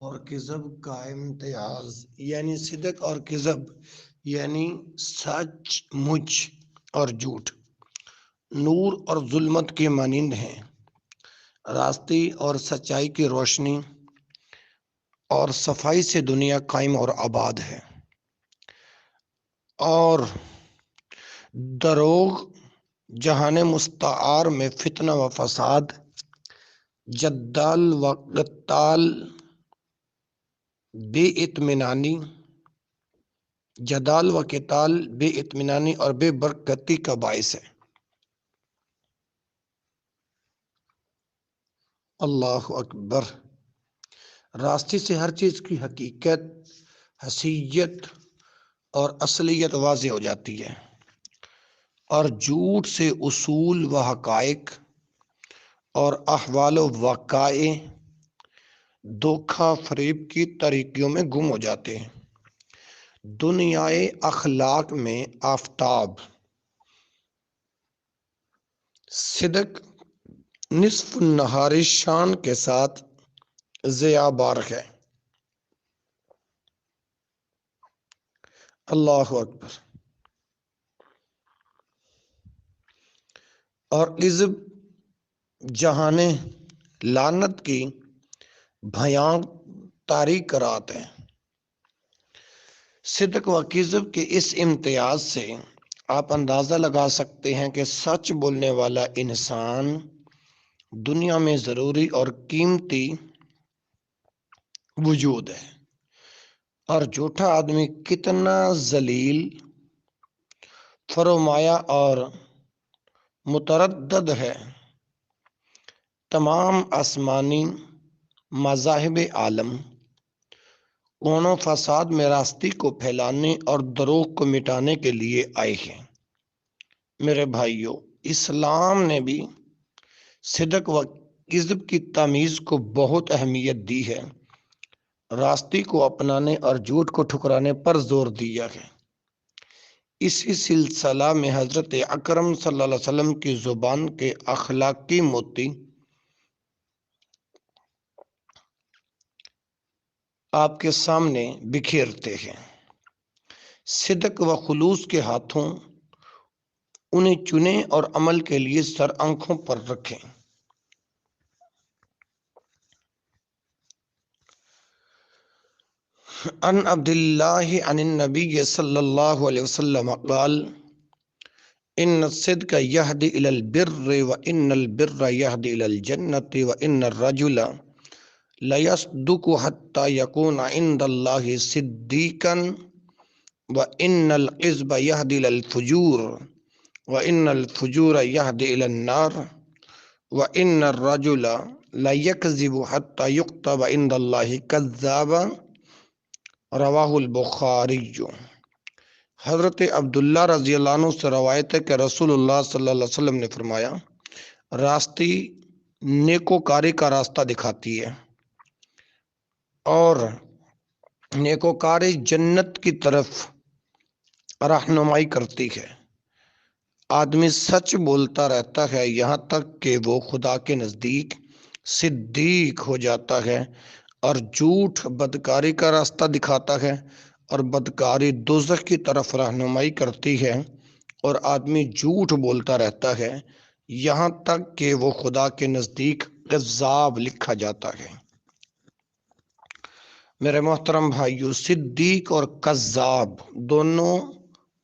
اور کذب کا امتیاز یعنی صدق اور کذب یعنی سچ مچ اور جھوٹ نور اور ظلمت کے مانند ہیں، راستی اور سچائی کی روشنی اور صفائی سے دنیا قائم اور آباد ہے، اور دروغ جہان مستعار میں فتنہ و فساد، جدال و قتال، بے اطمینانی جدال و قتال بے اطمینانی اور بے برکتی کا باعث ہے۔ اللہ اکبر۔ راستے سے ہر چیز کی حقیقت، حیثیت اور اصلیت واضح ہو جاتی ہے، اور جھوٹ سے اصول و حقائق اور احوال و وقائع دھوکہ فریب کی تاریکیوں میں گم ہو جاتے ہیں۔ دنیائے اخلاق میں آفتاب صدق نصف النہار شان کے ساتھ ضیاء بار ہے۔ اللہ اکبر۔ اور کذب جہان لعنت کی بھیانک تاریک رات ہے۔ صدق و کذب کے اس امتیاز سے آپ اندازہ لگا سکتے ہیں کہ سچ بولنے والا انسان دنیا میں ضروری اور قیمتی وجود ہے، اور جھوٹا آدمی کتنا ذلیل، فرمایا اور متردد ہے۔ تمام آسمانی مذاہب عالم کون و فساد میں راستی کو پھیلانے اور دروغ کو مٹانے کے لیے آئے ہیں۔ میرے بھائیوں، اسلام نے بھی صدق و کذب کی تمیز کو بہت اہمیت دی ہے، راستی کو اپنانے اور جھوٹ کو ٹھکرانے پر زور دیا ہے۔ اسی سلسلہ میں حضرت اکرم صلی اللہ علیہ وسلم کی زبان کے اخلاقی موتی آپ کے سامنے بکھیرتے ہیں۔ صدق و خلوص کے ہاتھوں انہیں چنیں اور عمل کے لیے سر آنکھوں پر رکھیں۔ عن عبد اللہ عن النبی صلی اللہ علیہ وسلم قال ان الصدق یہدی الی البر وان البر یہدی الی الجنۃ وان الرجل لیصدق حتی یکون عند اللہ صدیقا وان الکذب یہدی الی الفجور وان الفجور یہدی الی النار وان الرجل لیکذب حتی یکتب عند اللہ کذابا رواہ البخاری۔ حضرت عبداللہ رضی اللہ عنہ سے روایت ہے کہ رسول اللہ صلی اللہ علیہ وسلم نے فرمایا، راستی نیکوکاری کا راستہ دکھاتی ہے، اور نیکوکاری جنت کی طرف رہنمائی کرتی ہے۔ آدمی سچ بولتا رہتا ہے یہاں تک کہ وہ خدا کے نزدیک صدیق ہو جاتا ہے، اور جھوٹ بدکاری کا راستہ دکھاتا ہے، اور بدکاری دوزخ کی طرف رہنمائی کرتی ہے، اور آدمی جھوٹ بولتا رہتا ہے یہاں تک کہ وہ خدا کے نزدیک کذاب لکھا جاتا ہے۔ میرے محترم بھائیو، صدیق اور کذاب دونوں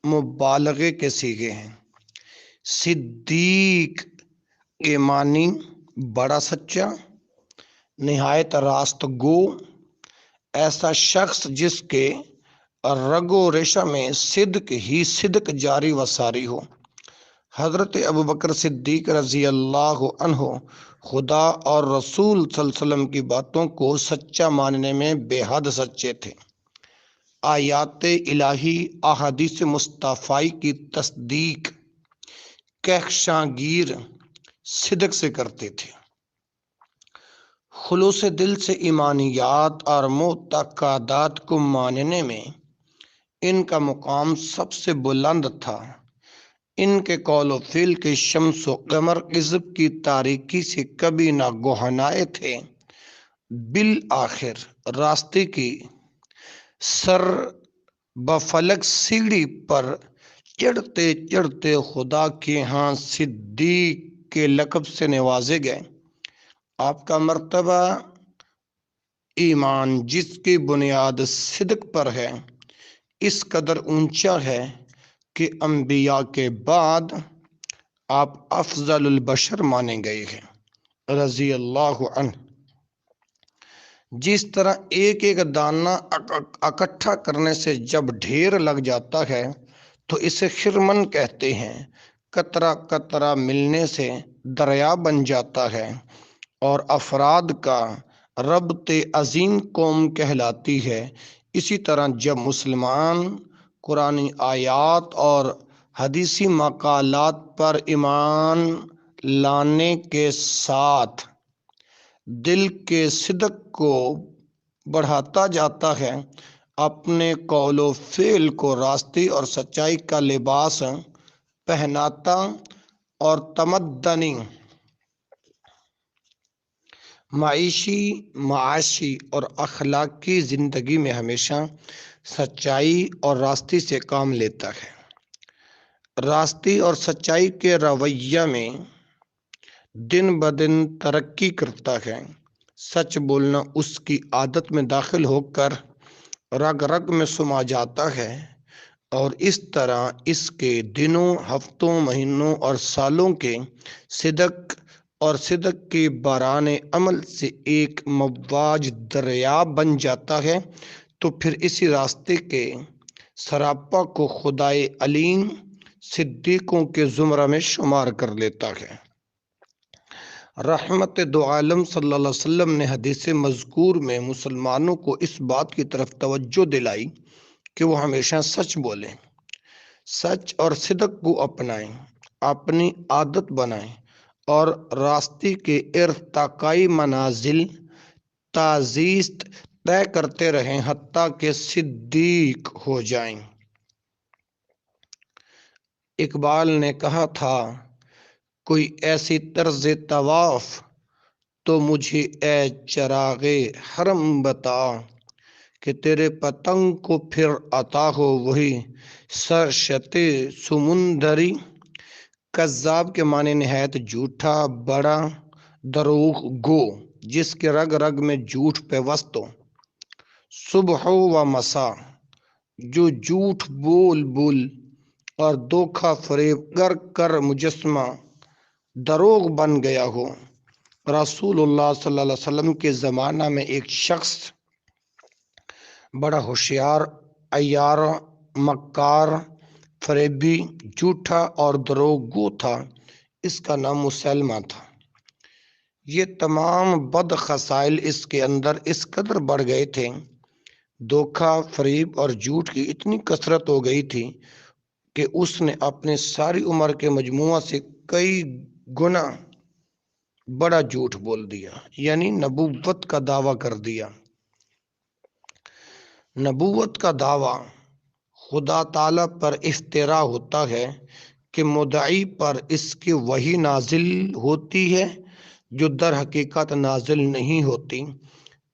مبالغے کے صیغے ہیں۔ صدیق کے معنی بڑا سچا، نہایت راست گو، ایسا شخص جس کے رگ و ریشہ میں صدق ہی صدق جاری و ساری ہو۔ حضرت ابوبکر صدیق رضی اللہ عنہ خدا اور رسول صلی اللہ علیہ وسلم کی باتوں کو سچا ماننے میں بے حد سچے تھے۔ آیات الہی، احادیث مصطفی کی تصدیق کہکشاں گیر صدق سے کرتے تھے۔ خلوص دل سے ایمانیات اور معتقدات کو ماننے میں ان کا مقام سب سے بلند تھا۔ ان کے قول و فعل کے شمس و قمر کذب کی تاریکی سے کبھی نہ گہنائے تھے، بالآخر راستے کی سر بفلک سیڑھی پر چڑھتے چڑھتے خدا کے ہاں صدیق کے لقب سے نوازے گئے۔ آپ کا مرتبہ ایمان جس کی بنیاد صدق پر ہے اس قدر اونچا ہے کہ انبیاء کے بعد آپ افضل البشر مانے گئے ہیں رضی اللہ عنہ۔ جس طرح ایک ایک دانہ اکٹھا کرنے سے جب ڈھیر لگ جاتا ہے تو اسے خرمن کہتے ہیں، قطرہ قطرہ ملنے سے دریا بن جاتا ہے اور افراد کا ربط عظیم قوم کہلاتی ہے۔ اسی طرح جب مسلمان قرآنی آیات اور حدیثی مقالات پر ایمان لانے کے ساتھ دل کے صدق کو بڑھاتا جاتا ہے، اپنے قول و فعل کو راستی اور سچائی کا لباس پہناتا اور تمدنی معاشی اور اخلاقی زندگی میں ہمیشہ سچائی اور راستی سے کام لیتا ہے۔ راستی اور سچائی کے رویہ میں دن بدن ترقی کرتا ہے۔ سچ بولنا اس کی عادت میں داخل ہو کر رگ رگ میں سما جاتا ہے اور اس طرح اس کے دنوں، ہفتوں، مہینوں اور سالوں کے صدق اور صدق کے باران عمل سے ایک مواج دریا بن جاتا ہے، تو پھر اسی راستے کے سراپا کو خدائے علیم صدیقوں کے زمرہ میں شمار کر لیتا ہے۔ رحمت دو عالم صلی اللہ علیہ وسلم نے حدیث مذکور میں مسلمانوں کو اس بات کی طرف توجہ دلائی کہ وہ ہمیشہ سچ بولیں، سچ اور صدق کو اپنائیں، اپنی عادت بنائیں اور راستے کے ارتقائی منازل تازیست طے کرتے رہیں حتیٰ کہ صدیق ہو جائیں۔ اقبال نے کہا تھا، کوئی ایسی طرز طواف تو مجھے اے چراغ حرم بتا، کہ تیرے پتنگ کو پھر عطا ہو وہی سرشت سمندری۔ کذاب کے معنی نہایت جھوٹا، بڑا دروغ گو، جس کے رگ رگ میں جھوٹ پیوست ہو۔ صبح و مساء جو جھوٹ بول بول اور دھوکہ فریب کر کر مجسمہ دروغ بن گیا ہو۔ رسول اللہ صلی اللہ علیہ وسلم کے زمانہ میں ایک شخص بڑا ہوشیار، عیار، مکار، فریبی، جھوٹا اور دروغ گو تھا۔ اس کا نام مسیلمہ تھا۔ یہ تمام بد خصائل اس کے اندر اس قدر بڑھ گئے تھے، دھوکہ، فریب اور جھوٹ کی اتنی کثرت ہو گئی تھی کہ اس نے اپنے ساری عمر کے مجموعہ سے کئی گنا بڑا جھوٹ بول دیا، یعنی نبوت کا دعویٰ کر دیا۔ نبوت کا دعویٰ خدا تعالیٰ پر افترا ہوتا ہے کہ مدعی پر اس کی وحی نازل ہوتی ہے جو در حقیقت نازل نہیں ہوتی۔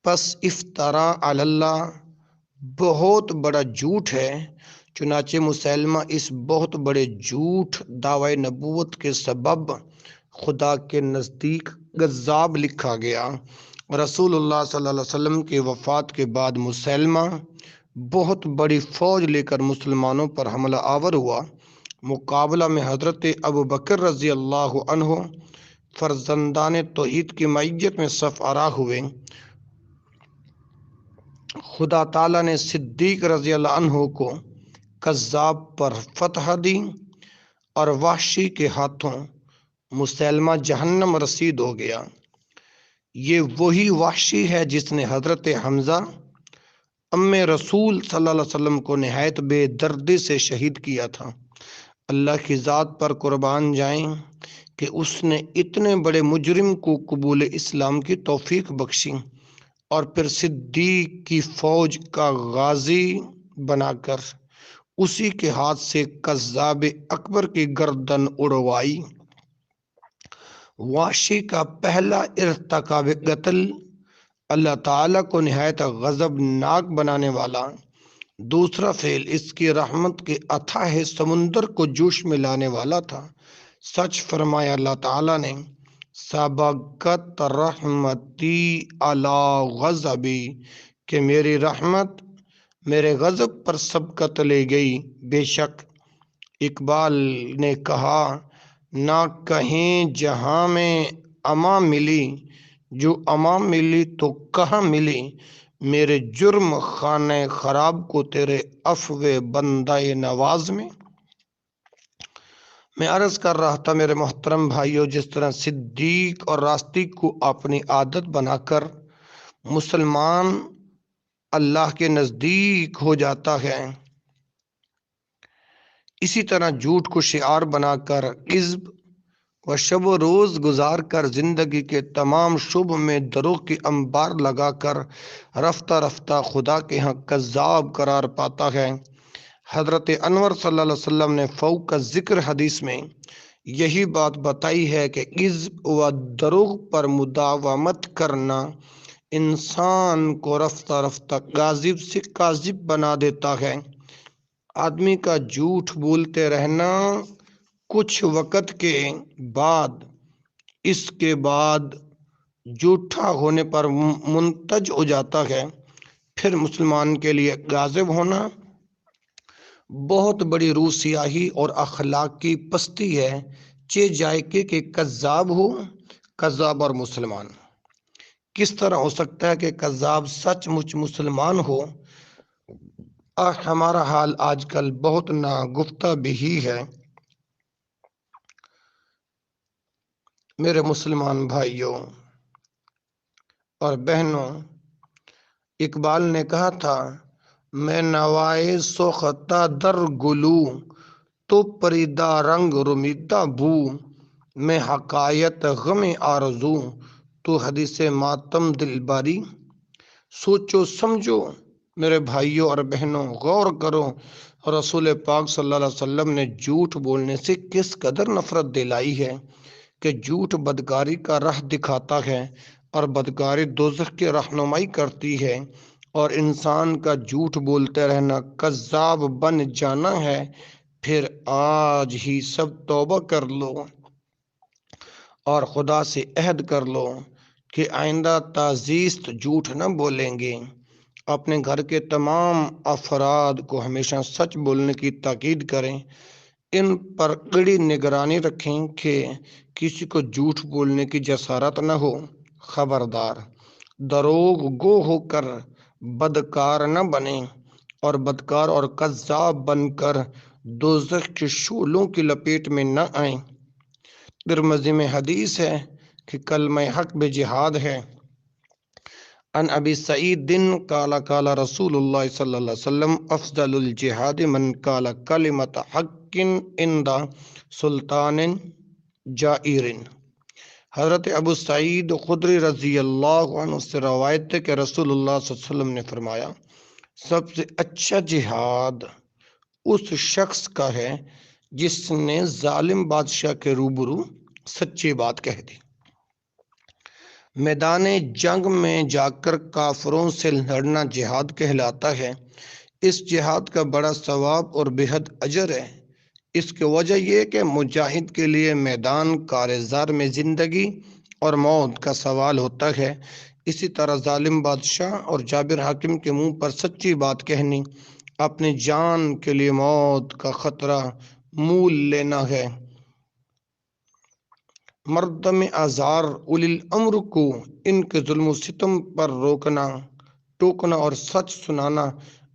پس افترا علی اللہ بہت بڑا جھوٹ ہے۔ چنانچہ مسیلمہ اس بہت بڑے جھوٹ دعوی نبوت کے سبب خدا کے نزدیک کذاب لکھا گیا۔ رسول اللہ صلی اللہ علیہ وسلم کی وفات کے بعد مسیلمہ بہت بڑی فوج لے کر مسلمانوں پر حملہ آور ہوا۔ مقابلہ میں حضرت ابوبکر رضی اللہ عنہ فرزندان توحید کی معیت میں صف آرا ہوئے۔ خدا تعالیٰ نے صدیق رضی اللہ عنہ کو کذاب پر فتح دی اور وحشی کے ہاتھوں مسیلمہ جہنم رسید ہو گیا۔ یہ وہی وحشی ہے جس نے حضرت حمزہ رسول صلی اللہ علیہ وسلم کو نہایت بے دردی سے شہید کیا تھا۔ اللہ کی ذات پر قربان جائیں کہ اس نے اتنے بڑے مجرم کو قبول اسلام کی توفیق بخشی اور پھر صدیق کی فوج کا غازی بنا کر اسی کے ہاتھ سے کذاب اکبر کی گردن اڑوائی۔ وحشی کا پہلا ارتکاب قتل اللہ تعالیٰ کو نہایت غضبناک بنانے والا، دوسرا فعل اس کی رحمت کے اتھاہ سمندر کو جوش میں لانے والا تھا۔ سچ فرمایا اللہ تعالیٰ نے، سبقت رحمتی علی غضبی، کہ میری رحمت میرے غضب پر سبقت لے گئی۔ بے شک اقبال نے کہا، نہ کہیں جہاں میں اما ملی، جو اما ملی تو کہاں ملی، میرے جرم خانہ خراب کو تیرے عفو بندہ نواز میں۔ میں عرض کر رہا تھا میرے محترم بھائیوں، جس طرح صدیق اور راستی کو اپنی عادت بنا کر مسلمان اللہ کے نزدیک ہو جاتا ہے، اسی طرح جھوٹ کو شعار بنا کر کذب و شب و روز گزار کر زندگی کے تمام شعبوں میں دروغ کی انبار لگا کر رفتہ رفتہ خدا کے ہاں کذاب قرار پاتا ہے۔ حضرت انور صلی اللہ علیہ وسلم نے فوق کا ذکر حدیث میں یہی بات بتائی ہے کہ کذب و دروغ پر مداومت کرنا انسان کو رفتہ رفتہ کاذب سے کاذب بنا دیتا ہے۔ آدمی کا جھوٹ بولتے رہنا کچھ وقت کے بعد اس کے بعد جھوٹا ہونے پر منتج ہو جاتا ہے۔ پھر مسلمان کے لیے کاذب ہونا بہت بڑی روح سیاہی اور اخلاق کی پستی ہے۔ چہ جائے کہ کذاب ہو، کذاب اور مسلمان کس طرح ہو سکتا ہے کہ کذاب سچ مچ مسلمان ہو؟ ہمارا حال آج کل بہت ناگفتہ بھی ہے۔ میرے مسلمان بھائیوں اور بہنوں، اقبال نے کہا تھا، میں نوائے سوختہ در گلو، تو پریدہ رنگ رمیدہ بو، میں حکایت غم آرزو، تو حدیث ماتم دل باری۔ سوچو سمجھو میرے بھائیوں اور بہنوں، غور کرو رسول پاک صلی اللہ علیہ وسلم نے جھوٹ بولنے سے کس قدر نفرت دلائی ہے، کہ جھوٹ بدکاری کا راہ دکھاتا ہے اور بدکاری دوزخ کی رہنمائی کرتی ہے، اور انسان کا جھوٹ بولتے رہنا کذاب بن جانا ہے۔ پھر آج ہی سب توبہ کر لو اور خدا سے عہد کر لو کہ آئندہ تازیست جھوٹ نہ بولیں گے۔ اپنے گھر کے تمام افراد کو ہمیشہ سچ بولنے کی تاکید کریں، ان پر کڑی نگرانی رکھیں کہ کسی کو جھوٹ بولنے کی جسارت نہ ہو۔ خبردار، دروغ گو ہو کر بدکار نہ بنیں، اور بدکار اور کذاب بن کر دوزخ کے شعلوں کی لپیٹ میں نہ آئیں۔ ترمذی میں حدیث ہے کہ کلمہ حق بے جہاد ہے۔ ان ابی سعید قال قال رسول اللہ صلی اللہ علیہ وسلم، افضل الجہاد من قال کلمۃ حق عند سلطان جائر۔ حضرت ابو سعید خدری رضی اللہ عنہ سے روایت ہے کہ رسول اللہ صلی اللہ علیہ وسلم نے فرمایا، سب سے اچھا جہاد اس شخص کا ہے جس نے ظالم بادشاہ کے روبرو سچی بات کہہ دی۔ میدان جنگ میں جا کر کافروں سے لڑنا جہاد کہلاتا ہے۔ اس جہاد کا بڑا ثواب اور بےحد اجر ہے۔ اس کی وجہ یہ کہ مجاہد کے لیے میدان کارزار میں زندگی اور موت کا سوال ہوتا ہے۔ اسی طرح ظالم بادشاہ اور جابر حاکم کے منہ پر سچی بات کہنی اپنی جان کے لیے موت کا خطرہ مول لینا ہے۔ مردم آزار اولی الامر کو ان کے ظلم و ستم پر روکنا ٹوکنا اور سچ سنانا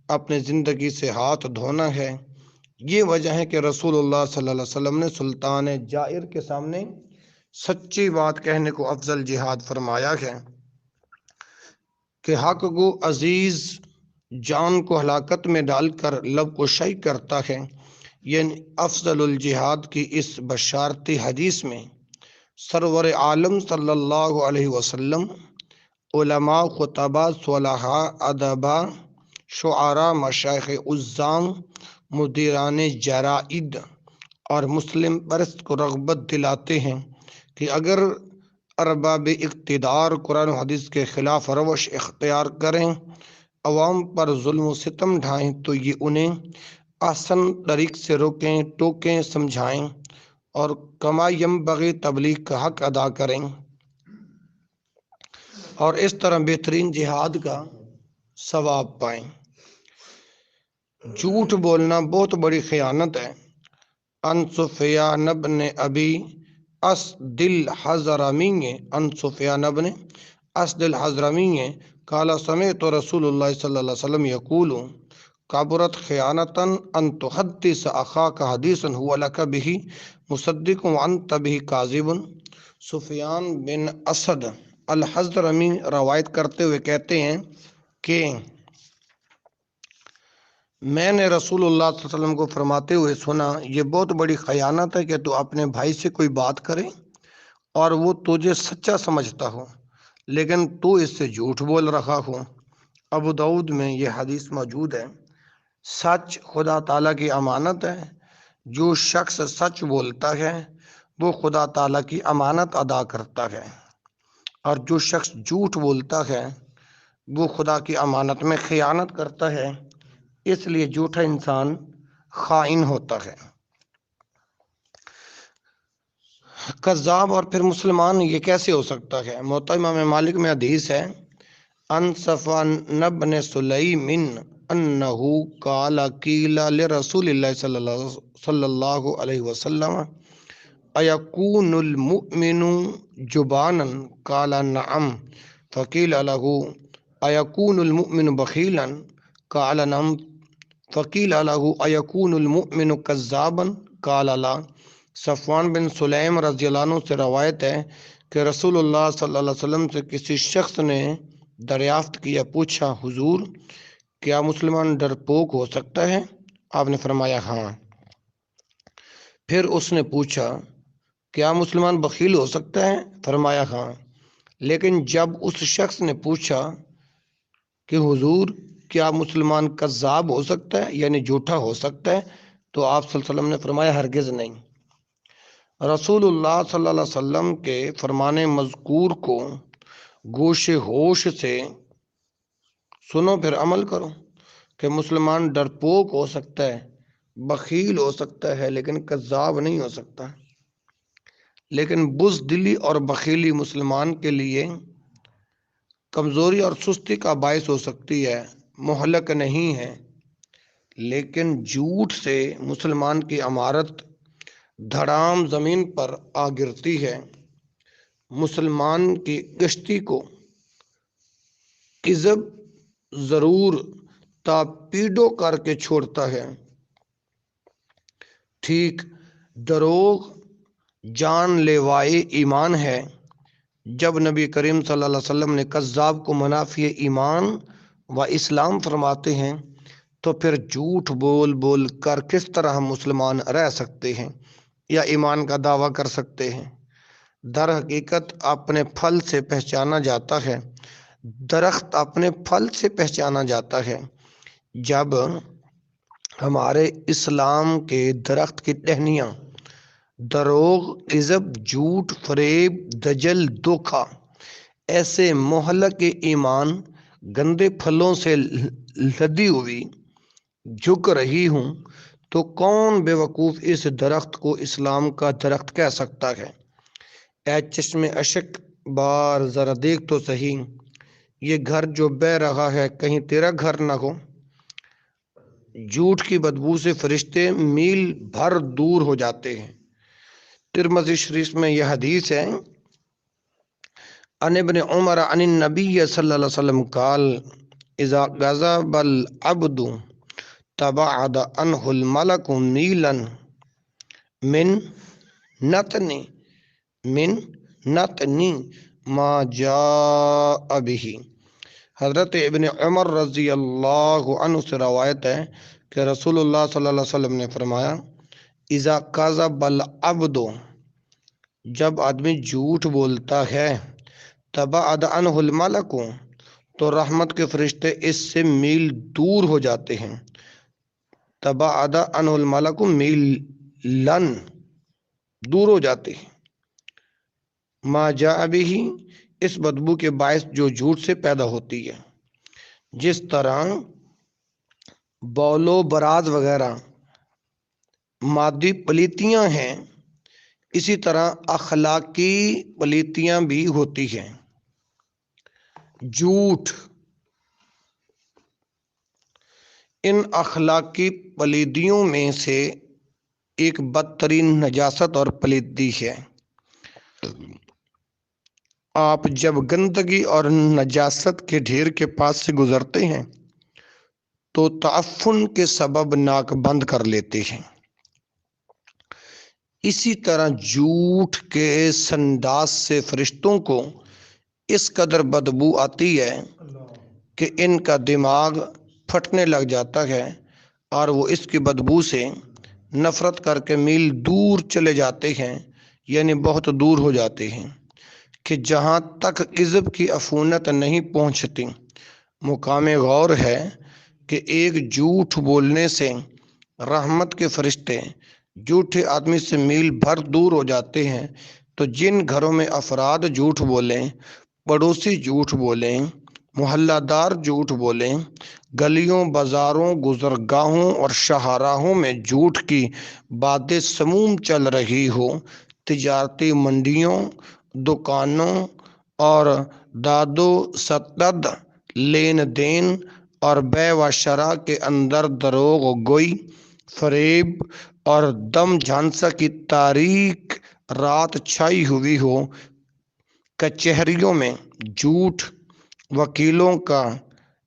اپنے زندگی سے ہاتھ دھونا ہے۔ یہ وجہ ہے کہ رسول اللہ صلی اللہ علیہ وسلم نے سلطان جائر کے سامنے سچی بات کہنے کو افضل جہاد فرمایا ہے، کہ حق گو عزیز جان کو ہلاکت میں ڈال کر لب کشائی کرتا ہے۔ یعنی افضل الجہاد کی اس بشارتی حدیث میں سرور عالم صلی اللہ علیہ وسلم، علماء، خطباء، صلحاء، ادباء، شعراء، مشائخ عظام، مدیران جرائد اور مسلم پرست کو رغبت دلاتے ہیں کہ اگر ارباب اقتدار قرآن و حدیث کے خلاف روش اختیار کریں، عوام پر ظلم و ستم ڈھائیں تو یہ انہیں آسن طریق سے روکیں، ٹوکیں، سمجھائیں اور کما ینبغی تبلیغ کا حق ادا کریں، اور اس طرح بہترین جہاد کا ثواب پائیں۔ جھوٹ بولنا بہت بڑی خیانت ہے۔ ان سفیان بن ابی اسد الحضرمی قال سمعت رسول اللہ صلی اللہ علیہ وسلم یقول کبرت خیانتا ان تحدث اخاک حدیثا هو لك به مصدق وانت به کاذب۔ سفیان بن اسد الحضرمی روایت کرتے ہوئے کہتے ہیں کہ میں نے رسول اللہ صلی اللہ علیہ وسلم کو فرماتے ہوئے سنا، یہ بہت بڑی خیانت ہے کہ تو اپنے بھائی سے کوئی بات کرے اور وہ تجھے سچا سمجھتا ہو لیکن تو اس سے جھوٹ بول رہا ہو۔ ابو داؤد میں یہ حدیث موجود ہے۔ سچ خدا تعالیٰ کی امانت ہے۔ جو شخص سچ بولتا ہے وہ خدا تعالیٰ کی امانت ادا کرتا ہے، اور جو شخص جھوٹ بولتا ہے وہ خدا کی امانت میں خیانت کرتا ہے۔ اس لیے جھوٹا انسان خائن ہوتا ہے، کذاب اور پھر مسلمان یہ کیسے ہو سکتا ہے؟ موطا امام مالک میں حدیث ہے، ان صفوان بن سلیم انہ قال قیل لرسول اللہ صلی اللہ علیہ وسلم ایکون المؤمن جبانا قال نعم فقیل له ایکون المؤمن بخیلا قال نعم فقیل له ایکون المؤمن کذابا قال لا۔ صفوان بن سلیم رضی اللہ عنہ سے روایت ہے کہ رسول اللہ صلی اللہ علیہ وسلم سے کسی شخص نے دریافت کیا، پوچھا حضور کیا مسلمان ڈرپوک ہو سکتا ہے؟ آپ نے فرمایا ہاں۔ پھر اس نے پوچھا کیا مسلمان بخیل ہو سکتا ہے؟ فرمایا ہاں۔ لیکن جب اس شخص نے پوچھا کہ حضور کیا مسلمان کذاب ہو سکتا ہے یعنی جھوٹا ہو سکتا ہے، تو آپ صلی اللہ علیہ وسلم نے فرمایا ہرگز نہیں۔ رسول اللہ صلی اللہ علیہ وسلم کے فرمان مذکور کو گوش ہوش سے سنو پھر عمل کرو کہ مسلمان ڈرپوک ہو سکتا ہے، بخیل ہو سکتا ہے لیکن کذاب نہیں ہو سکتا۔ لیکن بزدلی اور بخیلی مسلمان کے لیے کمزوری اور سستی کا باعث ہو سکتی ہے، مہلک نہیں ہے۔ لیکن جھوٹ سے مسلمان کی عمارت دھڑام زمین پر آ گرتی ہے، مسلمان کی کشتی کو کذب ضرور تاپیڈو کر کے چھوڑتا ہے۔ ٹھیک دروغ جان لیوائے ایمان ہے۔ جب نبی کریم صلی اللہ علیہ وسلم نے کذاب کو منافی ایمان و اسلام فرماتے ہیں تو پھر جھوٹ بول بول کر کس طرح ہم مسلمان رہ سکتے ہیں یا ایمان کا دعویٰ کر سکتے ہیں؟ در حقیقت اپنے پھل سے پہچانا جاتا ہے، درخت اپنے پھل سے پہچانا جاتا ہے۔ جب ہمارے اسلام کے درخت کی ٹہنیاں دروغ، کذب، جھوٹ، فریب، دجل، دھوکہ ایسے مہلک ایمان گندے پھلوں سے لدی ہوئی جھک رہی ہوں تو کون بے وقوف اس درخت کو اسلام کا درخت کہہ سکتا ہے؟ اے چشم اشک بار ذرا دیکھ تو صحیح، یہ گھر جو بہہ رہا ہے کہیں تیرا گھر نہ ہو۔ جھوٹ کی بدبو سے فرشتے میل بھر دور ہو جاتے ہیں۔ ترمذی شریف میں یہ حدیث ہے، ان ابن عمر عن النبی صلی اللہ علیہ وسلم قال اذا غضب العبد تبعد عنه الملك میلا من نتن ما جاء به۔ حضرت ابن عمر رضی اللہ عنہ سے روایت ہے کہ رسول اللہ صلی اللہ علیہ وسلم نے فرمایا اذا کذب العبد، جب آدمی جھوٹ بولتا ہے، تبعد عنہ الملک، تو رحمت کے فرشتے اس سے میل دور ہو جاتے ہیں۔ تبعد عنہ الملک میلن، دور ہو جاتے ہیں۔ ما جاء به، اس بدبو کے باعث جو جھوٹ سے پیدا ہوتی ہے۔ جس طرح بول و براز وغیرہ مادی پلیتیاں ہیں، اسی طرح اخلاقی پلیتیاں بھی ہوتی ہیں۔ جھوٹ ان اخلاقی پلیدیوں میں سے ایک بدترین نجاست اور پلیدی ہے۔ آپ جب گندگی اور نجاست کے ڈھیر کے پاس سے گزرتے ہیں تو تعفن کے سبب ناک بند کر لیتے ہیں۔ اسی طرح جھوٹ کے سنداس سے فرشتوں کو اس قدر بدبو آتی ہے کہ ان کا دماغ پھٹنے لگ جاتا ہے اور وہ اس کی بدبو سے نفرت کر کے میل دور چلے جاتے ہیں، یعنی بہت دور ہو جاتے ہیں کہ جہاں تک کذب کی عفونت نہیں پہنچتی۔ مقام غور ہے کہ ایک جھوٹ بولنے سے رحمت کے فرشتے جھوٹے آدمی سے میل بھر دور ہو جاتے ہیں، تو جن گھروں میں افراد جھوٹ بولیں، پڑوسی جھوٹ بولیں، محلہ دار جھوٹ بولیں، گلیوں بازاروں گزرگاہوں اور شاہراہوں میں جھوٹ کی باتیں سموم چل رہی ہو، تجارتی منڈیوں، دکانوں اور داد و ستد، لین دین اور بیع و شرع کے اندر دروغ گوئی، فریب اور دم جھانسا کی تاریک رات چھائی ہوئی ہو، کچہریوں میں جھوٹ، وکیلوں کا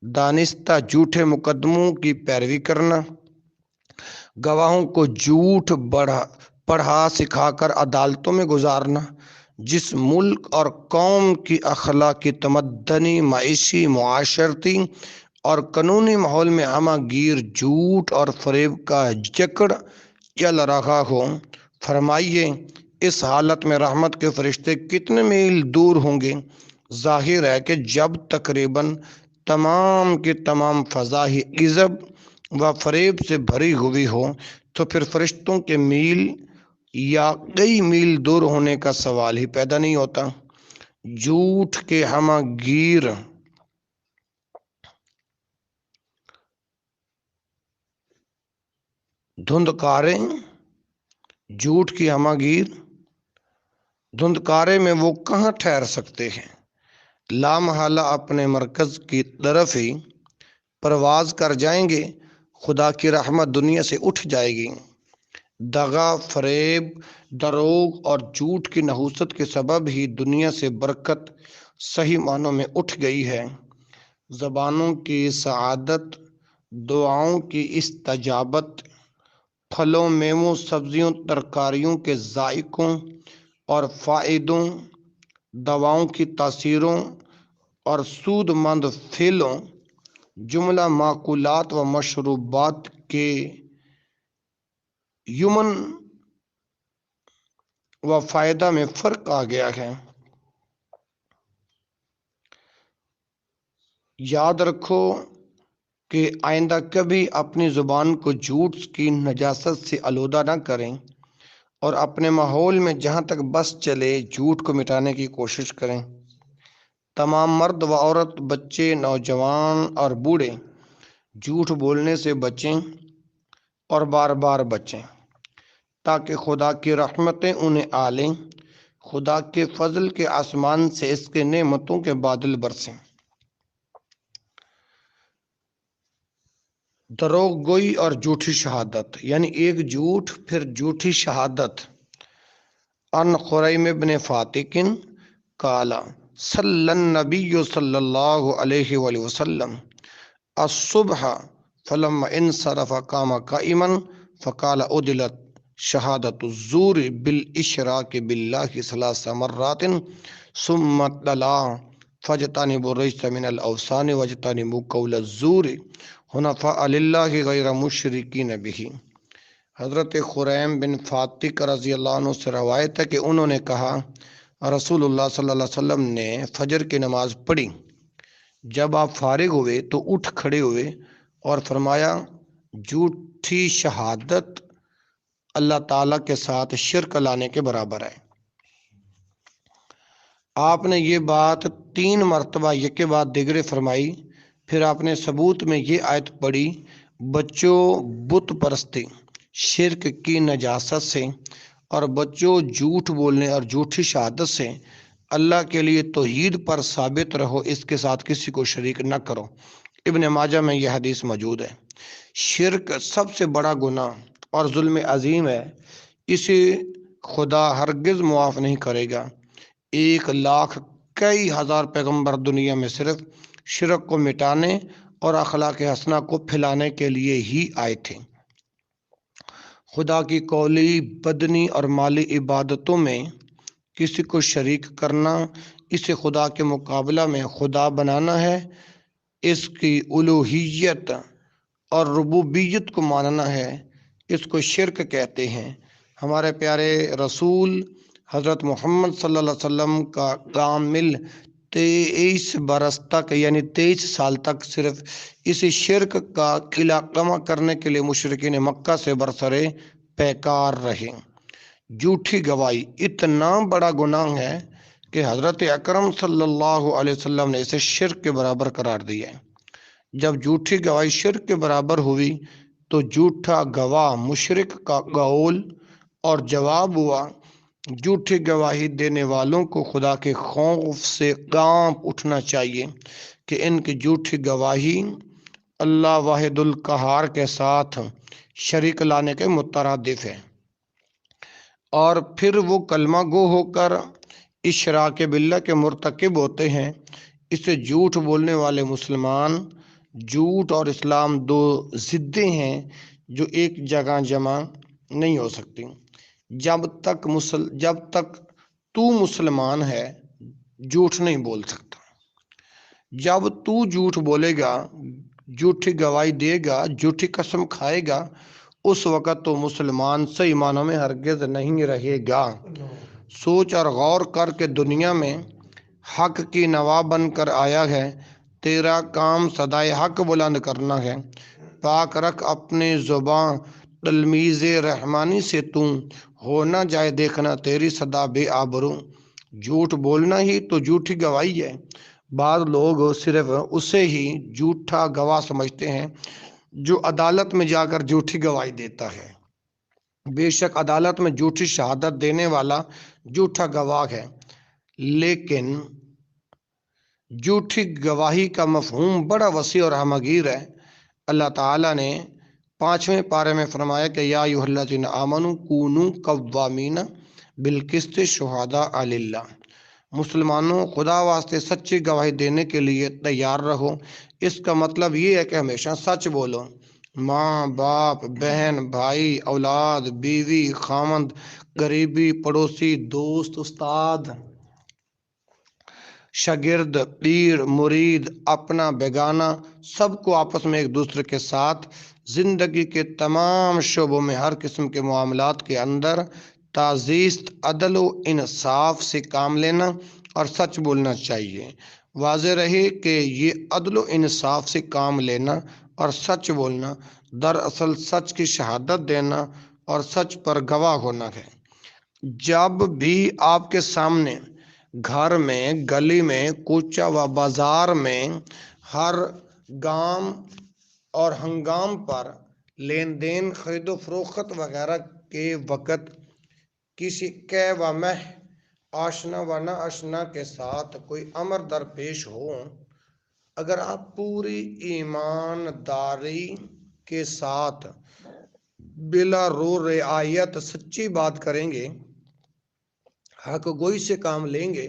دانستہ جھوٹے مقدموں کی پیروی کرنا، گواہوں کو جھوٹ پڑھا سکھا کر عدالتوں میں گزارنا، جس ملک اور قوم کی اخلاقی، تمدنی، معاشی، معاشرتی اور قانونی ماحول میں ہمہ گیر جھوٹ اور فریب کا جکڑ چل رہا ہو، فرمائیے اس حالت میں رحمت کے فرشتے کتنے میل دور ہوں گے؟ ظاہر ہے کہ جب تقریباً تمام کی تمام فضا ہی کذب و فریب سے بھری ہوئی ہو تو پھر فرشتوں کے میل یا کئی میل دور ہونے کا سوال ہی پیدا نہیں ہوتا۔ جھوٹ کے ہمہ گیر دھندکارے جھوٹ کی ہمہ گیر دھندکارے میں وہ کہاں ٹھہر سکتے ہیں؟ لامحالہ اپنے مرکز کی طرف ہی پرواز کر جائیں گے۔ خدا کی رحمت دنیا سے اٹھ جائے گی۔ دغا، فریب، دروغ اور جھوٹ کی نحوست کے سبب ہی دنیا سے برکت صحیح معنوں میں اٹھ گئی ہے۔ زبانوں کی سعادت، دعاؤں کی استجابت، پھلوں، میووں، سبزیوں، ترکاریوں کے ذائقوں اور فائدوں، دواؤں کی تاثیروں اور سود مند فعلوں، جملہ معقولات و مشروبات کے یمن و فائدہ میں فرق آ گیا ہے۔ یاد رکھو کہ آئندہ کبھی اپنی زبان کو جھوٹ کی نجاست سے آلودہ نہ کریں اور اپنے ماحول میں جہاں تک بس چلے جھوٹ کو مٹانے کی کوشش کریں۔ تمام مرد و عورت، بچے، نوجوان اور بوڑھے جھوٹ بولنے سے بچیں اور بار بار بچیں تاکہ خدا کی رحمتیں انہیں آ لیں، خدا کے فضل کے آسمان سے اس کے نعمتوں کے بادل برسیں۔ دروغ گوئی اور جھوٹی شہادت، یعنی ایک جھوٹ پھر جھوٹی شہادت۔ ان خریم بن فاتق قال صلی النبی صلی اللہ علیہ وآلہ وسلم الصبح فلما انصرف قام قائما فقال عدلت شہادت الزور بالاشراک باللہ ثلاث مرات ثم تلا فاجتنبوا الرجس من الاوثان واجتنبوا قول الزور حنفاء للہ غیر مشرکین بہ۔ حضرت خریم بن فاتق رضی اللہ عنہ سے روایت ہے کہ انہوں نے کہا رسول اللہ صلی اللہ علیہ وسلم نے فجر کی نماز پڑھی، جب آپ فارغ ہوئے تو اٹھ کھڑے ہوئے اور فرمایا جھوٹی شہادت اللہ تعالیٰ کے ساتھ شرک لانے کے برابر ہے۔ آپ نے یہ بات 3 مرتبہ یک کے بعد دیگرے فرمائی۔ پھر آپ نے ثبوت میں یہ آیت پڑھی، بچوں بت پرستی شرک کی نجاست سے، اور بچوں جھوٹ بولنے اور جھوٹی شہادت سے اللہ کے لیے توحید پر ثابت رہو، اس کے ساتھ کسی کو شریک نہ کرو۔ ابن ماجہ میں یہ حدیث موجود ہے۔ شرک سب سے بڑا گناہ اور ظلم عظیم ہے، اسے خدا ہرگز معاف نہیں کرے گا۔ 1,00,000 کئی ہزار پیغمبر دنیا میں صرف شرک کو مٹانے اور اخلاق حسنہ کو پھیلانے کے لیے ہی آئے تھے۔ خدا کی قولی، بدنی اور مالی عبادتوں میں کسی کو شریک کرنا، اسے خدا کے مقابلہ میں خدا بنانا ہے۔ اس کی الوہیت اور ربوبیت کو ماننا ہے، اس کو شرک کہتے ہیں۔ ہمارے پیارے رسول حضرت محمد صلی اللہ علیہ وسلم کا کامل 23 برس تک یعنی 23 سال تک صرف اسی شرک کا قلعہ کما کرنے کے لیے مشرکین مکہ سے برسرے پیکار رہے۔ جھوٹی گواہی اتنا بڑا گناہ ہے کہ حضرت اکرم صلی اللہ علیہ وسلم نے اسے شرک کے برابر قرار دیا ہے۔ جب جھوٹی گواہی شرک کے برابر ہوئی تو جھوٹا گواہ مشرک کا قول اور جواب ہوا۔ جھوٹی گواہی دینے والوں کو خدا کے خوف سے کانپ اٹھنا چاہیے کہ ان کی جھوٹی گواہی اللہ واحد القہار کے ساتھ شریک لانے کے مترادف ہے، اور پھر وہ کلمہ گو ہو کر اشراک باللہ کے مرتکب ہوتے ہیں۔ اسے جھوٹ بولنے والے مسلمان، جھوٹ اور اسلام دو ضدیں ہیں جو ایک جگہ جمع نہیں ہو سکتی۔ جب تک تو مسلمان ہے جھوٹ نہیں بول سکتا۔ جب تو جھوٹ بولے گا، جھوٹی گواہی دے گا، جھوٹی قسم کھائے گا، اس وقت تو مسلمان صحیح معنوں میں ہرگز نہیں رہے گا۔ سوچ اور غور کر کے دنیا میں حق کی نوا بن کر آیا ہے، تیرا کام صدائے حق بلند کرنا ہے۔ پاک رکھ اپنے زباں تلمیذ رحمانی سے، تو ہو نہ جائے دیکھنا تیری صدا بے آبرو۔ جھوٹ بولنا ہی تو جھوٹی گواہی ہے۔ بعض لوگ صرف اسے ہی جھوٹا گواہ سمجھتے ہیں جو عدالت میں جا کر جھوٹی گواہی دیتا ہے۔ بے شک عدالت میں جھوٹی شہادت دینے والا جھوٹا گواہ ہے، لیکن جھوٹی گواہی کا مفہوم بڑا وسیع اور ہمگیر ہے۔ اللہ تعالیٰ نے 5ویں پارے میں فرمایا کہ یا ایھا الذین آمنوا کونوا قوامین بالقسط شہداء للہ۔ مسلمانوں، خدا واسطے سچی گواہی دینے کے لیے تیار رہو۔ اس کا مطلب یہ ہے کہ ہمیشہ سچ بولو۔ ماں باپ، بہن بھائی، اولاد، بیوی، خامند، قریبی، پڑوسی، دوست، استاد، شاگرد، پیر، مرید، اپنا بیگانہ، سب کو آپس میں ایک دوسرے کے ساتھ زندگی کے تمام شعبوں میں ہر قسم کے معاملات کے اندر تازیست عدل و انصاف سے کام لینا اور سچ بولنا چاہیے۔ واضح رہے کہ یہ عدل و انصاف سے کام لینا اور سچ بولنا دراصل سچ کی شہادت دینا اور سچ پر گواہ ہونا ہے۔ جب بھی آپ کے سامنے گھر میں، گلی میں، کوچہ و بازار میں، ہر گام اور ہنگام پر لین دین، خرید و فروخت وغیرہ کے وقت کسی کے و مہ آشنا و نا آشنا کے ساتھ کوئی امر درپیش ہو، اگر آپ پوری ایمانداری کے ساتھ بلا رو رعایت سچی بات کریں گے، حق گوئی سے کام لیں گے،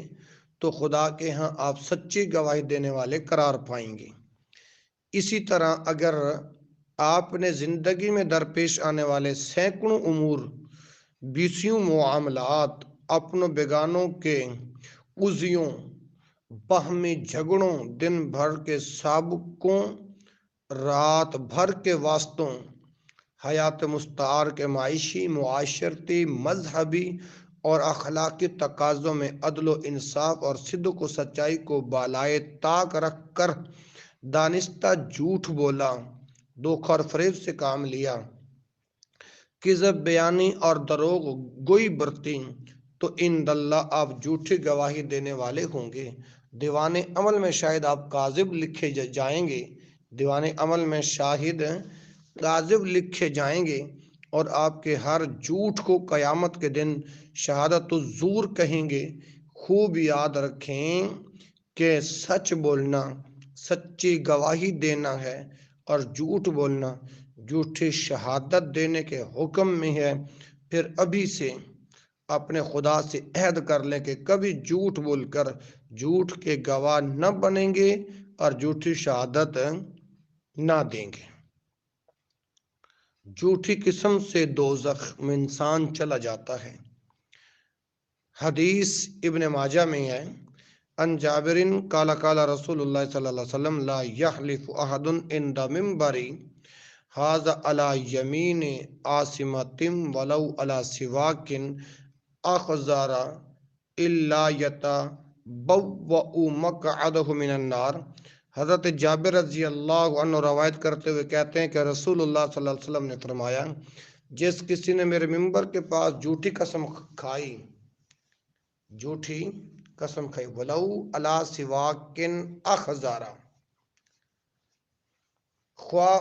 تو خدا کے ہاں آپ سچی گواہی دینے والے قرار پائیں گے۔ اسی طرح اگر آپ نے زندگی میں درپیش آنے والے سینکڑوں امور، بیسیوں معاملات، اپنوں بیگانوں کے قضیوں، باہمی جھگڑوں، دن بھر کے سابقوں، رات بھر کے واسطوں، حیات مستعار کے معاشی، معاشرتی، مذہبی اور اخلاقی تقاضوں میں عدل و انصاف اور صدق و سچائی کو بالائے طاق رکھ کر دانستہ جھوٹ بولا، دھوکہ اور فریب سے کام لیا، کذب بیانی اور دروغ گوئی برتی، تو ان اللہ آپ جھوٹی گواہی دینے والے ہوں گے۔ دیوان عمل میں شاید آپ کاذب لکھے جائیں گے، دیوان عمل میں شاہد کاذب لکھے جائیں گے، اور آپ کے ہر جھوٹ کو قیامت کے دن شہادت الزور کہیں گے۔ خوب یاد رکھیں کہ سچ بولنا سچی گواہی دینا ہے، اور جھوٹ بولنا جھوٹی شہادت دینے کے حکم میں ہے۔ پھر ابھی سے اپنے خدا سے عہد کر لیں کہ کبھی جھوٹ بول کر جھوٹ کے گواہ نہ بنیں گے اور جھوٹی شہادت نہ دیں گے۔ جھوٹی قسم سے دوزخ میں انسان چلا جاتا ہے۔ حدیث ابن ماجہ میں ہے، ان جابر قال قال رسول اللہ صلی اللہ علیہ وسلم لا یحلف احد عند منبری ھذا علی یمین عاصمۃ ولو علی سواک اخضر الا یتبوأ مقعدہ من النار۔ حضرت جابر رضی اللہ عنہ روایت کرتے ہوئے کہتے ہیں کہ رسول اللہ صلی اللہ علیہ وسلم نے فرمایا، جس کسی نے میرے منبر کے پاس جھوٹی قسم کھائی ولو علی سواک اخضر، خواہ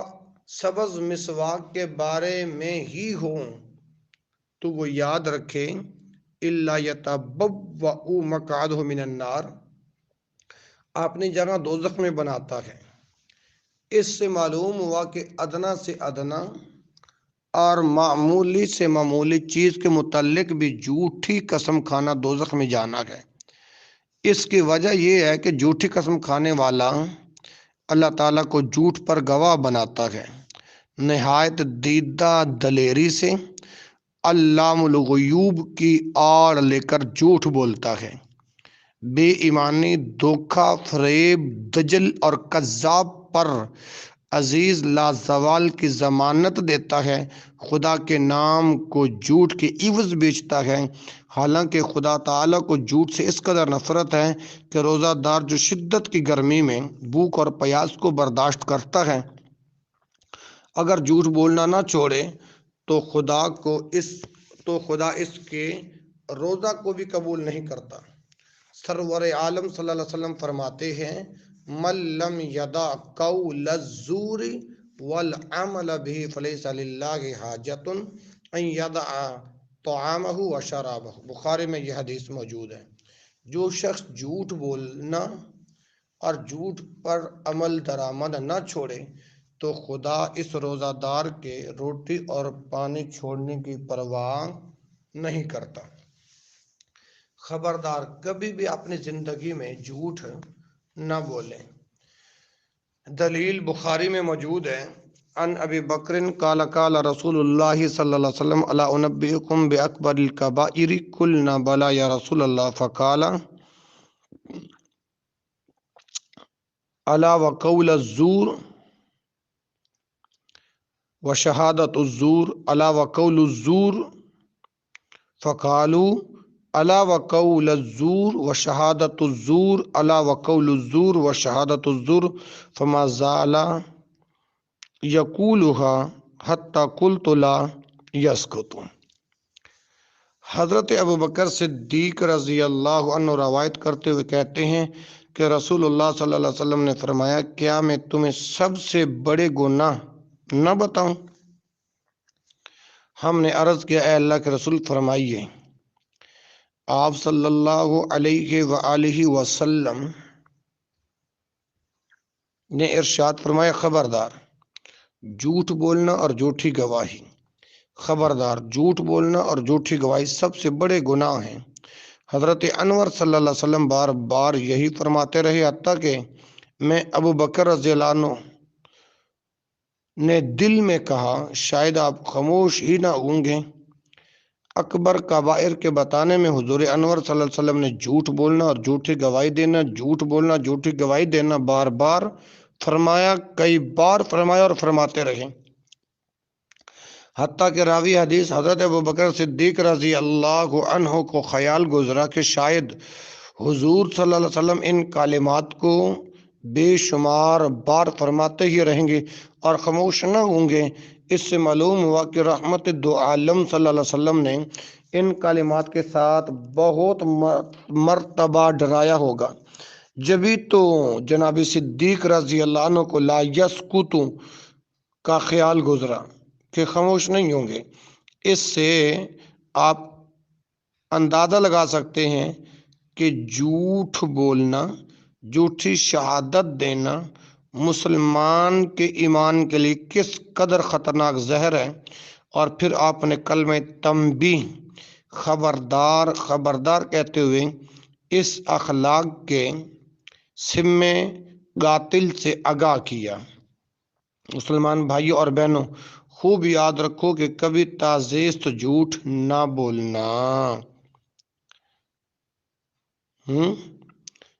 سبز مسواک کے بارے میں ہی ہو، تو وہ یاد رکھے الا یتبوأ مقعدہ من النار، اپنی جگہ دوزخ میں بناتا ہے۔ اس سے معلوم ہوا کہ ادنا سے ادنا اور معمولی سے معمولی چیز کے متعلق بھی جھوٹی قسم کھانا دوزخ میں جانا ہے۔ اس کی وجہ یہ ہے کہ جھوٹی قسم کھانے والا اللہ تعالیٰ کو جھوٹ پر گواہ بناتا ہے، نہایت دیدہ دلیری سے علام الغیوب کی آڑ لے کر جھوٹ بولتا ہے، بے ایمانی، دھوکہ، فریب، دجل اور کذاب پر عزیز لازوال کی ضمانت دیتا ہے، خدا کے نام کو جھوٹ کے عوض بیچتا ہے، حالانکہ خدا تعالیٰ کو جھوٹ سے اس قدر نفرت ہے کہ روزہ دار جو شدت کی گرمی میں بھوک اور پیاس کو برداشت کرتا ہے، اگر جھوٹ بولنا نہ چھوڑے تو خدا اس کے روزہ کو بھی قبول نہیں کرتا۔ سرور عالم صلی اللہ علیہ وسلم فرماتے ہیں، من لم یدع قول الزور والعمل به فلیس للہ حاجۃ ان یدع طعامہ وشرابہ۔ بخاری میں یہ حدیث موجود ہے۔ جو شخص جھوٹ بولنا اور جھوٹ پر عمل درآمد نہ چھوڑے تو خدا اس روزہ دار کے روٹی اور پانی چھوڑنے کی پرواہ نہیں کرتا۔ خبردار، کبھی بھی اپنی زندگی میں جھوٹ نہ بولیں۔ دلیل بخاری میں موجود ہے، ان ابی بکر قال قال رسول اللہ صلی اللہ علیہ وسلم الا انبئکم باکبر الکبائر قلنا بلی یا رسول اللہ فقال الا وقول الزور وشہادت الزور الا وقول الزور فقالوا الا وقول الزور وشہادت الزور الا وقول الزور وشہادت الزور فما زال یقولها حتی قلت لا یسکت۔ حضرت ابوبکر صدیق رضی اللہ عنہ روایت کرتے ہوئے کہتے ہیں کہ رسول اللہ صلی اللہ علیہ وسلم نے فرمایا، کیا میں تمہیں سب سے بڑے گناہ نہ بتاؤں؟ ہم نے عرض کیا، اے اللہ کے رسول فرمائیے۔ آپ صلی اللہ علیہ وآلہ وسلم نے ارشاد فرمایا، خبردار جھوٹ بولنا اور جھوٹی گواہی، خبردار جھوٹ بولنا اور جھوٹی گواہی سب سے بڑے گناہ ہیں۔ حضرت انور صلی اللہ علیہ وسلم بار بار یہی فرماتے رہے، حتیٰ کہ میں ابو بکر رضی اللہ عنہ نے دل میں کہا شاید آپ خاموش ہی نہ ہوں گے۔ اکبر کبائر کے بتانے میں حضور انور صلی اللہ علیہ وسلم نے جھوٹ بولنا اور جھوٹی گواہی دینا، جھوٹ بولنا جھوٹی گواہی دینا بار بار فرمایا، کئی بار فرمایا اور فرماتے رہے، حتیٰ کہ راوی حدیث حضرت ابوبکر صدیق رضی اللہ عنہ کو خیال گزرا کہ شاید حضور صلی اللہ علیہ وسلم ان کلمات کو بے شمار بار فرماتے ہی رہیں گے اور خاموش نہ ہوں گے، اس سے معلوم ہوا کہ رحمت دو عالم صلی اللہ علیہ وسلم نے ان کلمات کے ساتھ بہت مرتبہ ڈرایا ہوگا۔ جبھی تو جناب صدیق رضی اللہ عنہ کو لا یسکتو کا خیال گزرا کہ خاموش نہیں ہوں گے۔ اس سے آپ اندازہ لگا سکتے ہیں کہ جھوٹ بولنا، جھوٹی شہادت دینا مسلمان کے ایمان کے لیے کس قدر خطرناک زہر ہے۔ اور پھر آپ نے کلمہ تنبیہ خبردار کہتے ہوئے اس اخلاق کے سمے قاتل سے آگاہ کیا۔ مسلمان بھائیوں اور بہنوں، خوب یاد رکھو کہ کبھی تازیست جھوٹ نہ بولنا،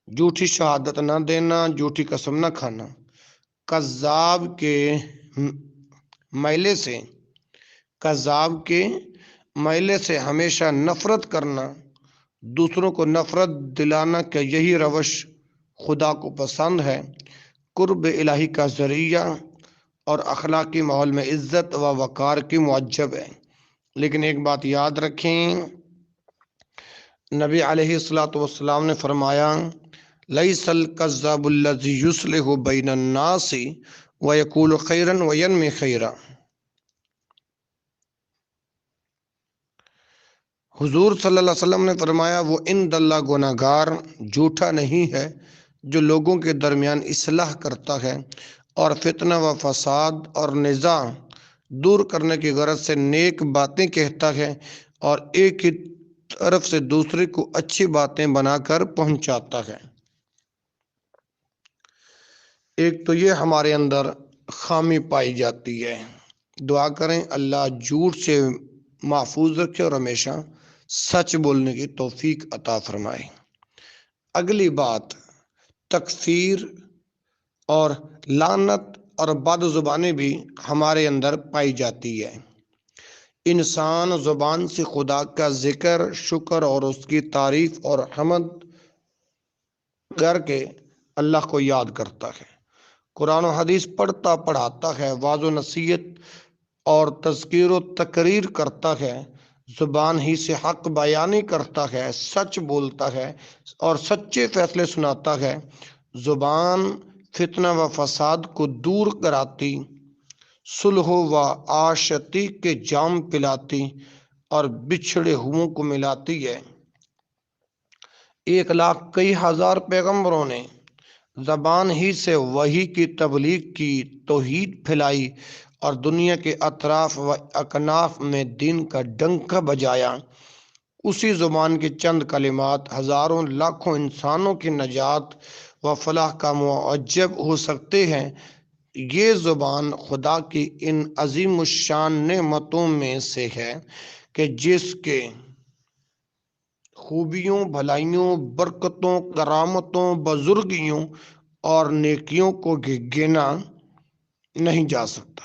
جھوٹی شہادت نہ دینا، جھوٹی قسم نہ کھانا، کذاب کے میلے سے ہمیشہ نفرت کرنا، دوسروں کو نفرت دلانا کہ یہی روش خدا کو پسند ہے، قرب الہی کا ذریعہ اور اخلاقی ماحول میں عزت و وقار کی موجب ہے۔ لیکن ایک بات یاد رکھیں، نبی علیہ الصلوۃ والسلام نے فرمایا لیس الکذاب الذی یصلح بین الناس ویقول خیرا وینمی خیرا۔ حضور صلی اللہ علیہ وسلم نے فرمایا وہ عند اللہ گناہگار جھوٹا نہیں ہے جو لوگوں کے درمیان اصلاح کرتا ہے اور فتنہ و فساد اور نزاع دور کرنے کی غرض سے نیک باتیں کہتا ہے اور ایک ہی طرف سے دوسرے کو اچھی باتیں بنا کر پہنچاتا ہے۔ ایک تو یہ ہمارے اندر خامی پائی جاتی ہے۔ دعا کریں اللہ جھوٹ سے محفوظ رکھے اور ہمیشہ سچ بولنے کی توفیق عطا فرمائے۔ اگلی بات، تکفیر اور لعنت اور بد زبانی بھی ہمارے اندر پائی جاتی ہے۔ انسان زبان سے خدا کا ذکر، شکر اور اس کی تعریف اور حمد کر کے اللہ کو یاد کرتا ہے، قرآن و حدیث پڑھتا پڑھاتا ہے، واعظ و نصیحت اور تذکیر و تقریر کرتا ہے، زبان ہی سے حق بیانی کرتا ہے، سچ بولتا ہے اور سچے فیصلے سناتا ہے۔ زبان فتنہ و فساد کو دور کراتی، صلح و آشتی کے جام پلاتی اور بچھڑے ہوئوں کو ملاتی ہے۔ 1,00,000 کئی ہزار پیغمبروں نے زبان ہی سے وحی کی تبلیغ کی، توحید پھیلائی اور دنیا کے اطراف و اکناف میں دین کا ڈنکا بجایا۔ اسی زبان کے چند کلمات ہزاروں لاکھوں انسانوں کی نجات و فلاح کا موجب ہو سکتے ہیں۔ یہ زبان خدا کی ان عظیم الشان نعمتوں میں سے ہے کہ جس کے خوبیوں، بھلائیوں، برکتوں، کرامتوں، بزرگیوں اور نیکیوں کو گنا نہیں جا سکتا۔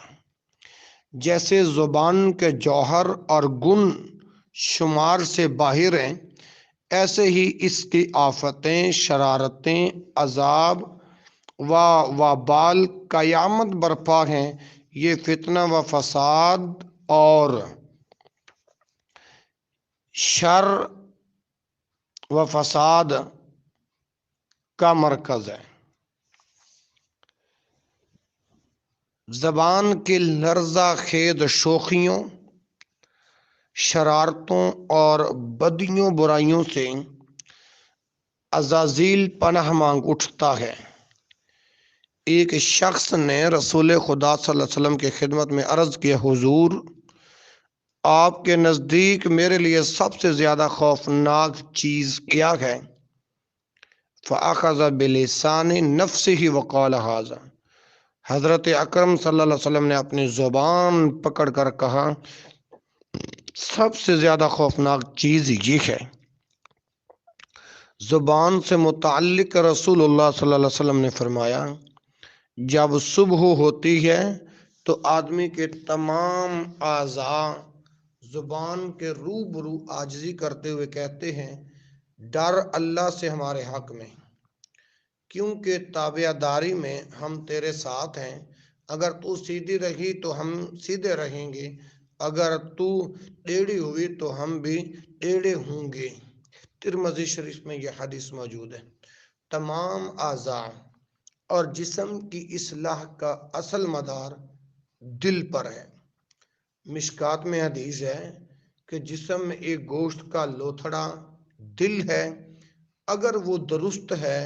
جیسے زبان کے جوہر اور گن شمار سے باہر ہیں، ایسے ہی اس کی آفتیں، شرارتیں، عذاب و وبال قیامت برپا ہیں۔ یہ فتنہ و فساد اور شر و فساد کا مرکز ہے۔ زبان کے لرزہ خیز شوخیوں، شرارتوں اور بدیوں برائیوں سے عزازیل پناہ مانگ اٹھتا ہے۔ ایک شخص نے رسول خدا صلی اللہ علیہ وسلم کی خدمت میں عرض کیا، حضور آپ کے نزدیک میرے لیے سب سے زیادہ خوفناک چیز کیا ہے؟ فَأَخَذَ بِلِسَانِ نَفْسِهِ وَقَالَ هَذَا۔ حضرت اکرم صلی اللہ علیہ وسلم نے اپنی زبان پکڑ کر کہا، سب سے زیادہ خوفناک چیز یہ ہے۔ زبان سے متعلق رسول اللہ صلی اللہ علیہ وسلم نے فرمایا، جب صبح ہوتی ہے تو آدمی کے تمام اعضاء زبان کے روبرو عاجزی کرتے ہوئے کہتے ہیں، ڈر اللہ سے ہمارے حق میں، کیونکہ تابعداری میں ہم تیرے ساتھ ہیں۔ اگر تو سیدھی رہی تو ہم سیدھے رہیں گے، اگر تو ٹیڑھی ہوئی تو ہم بھی ٹیڑھے ہوں گے۔ ترمذی شریف میں یہ حدیث موجود ہے۔ تمام اعضاء اور جسم کی اصلاح کا اصل مدار دل پر ہے۔ مشکات میں حدیث ہے کہ جسم میں ایک گوشت کا لوتھڑا دل ہے، اگر وہ درست ہے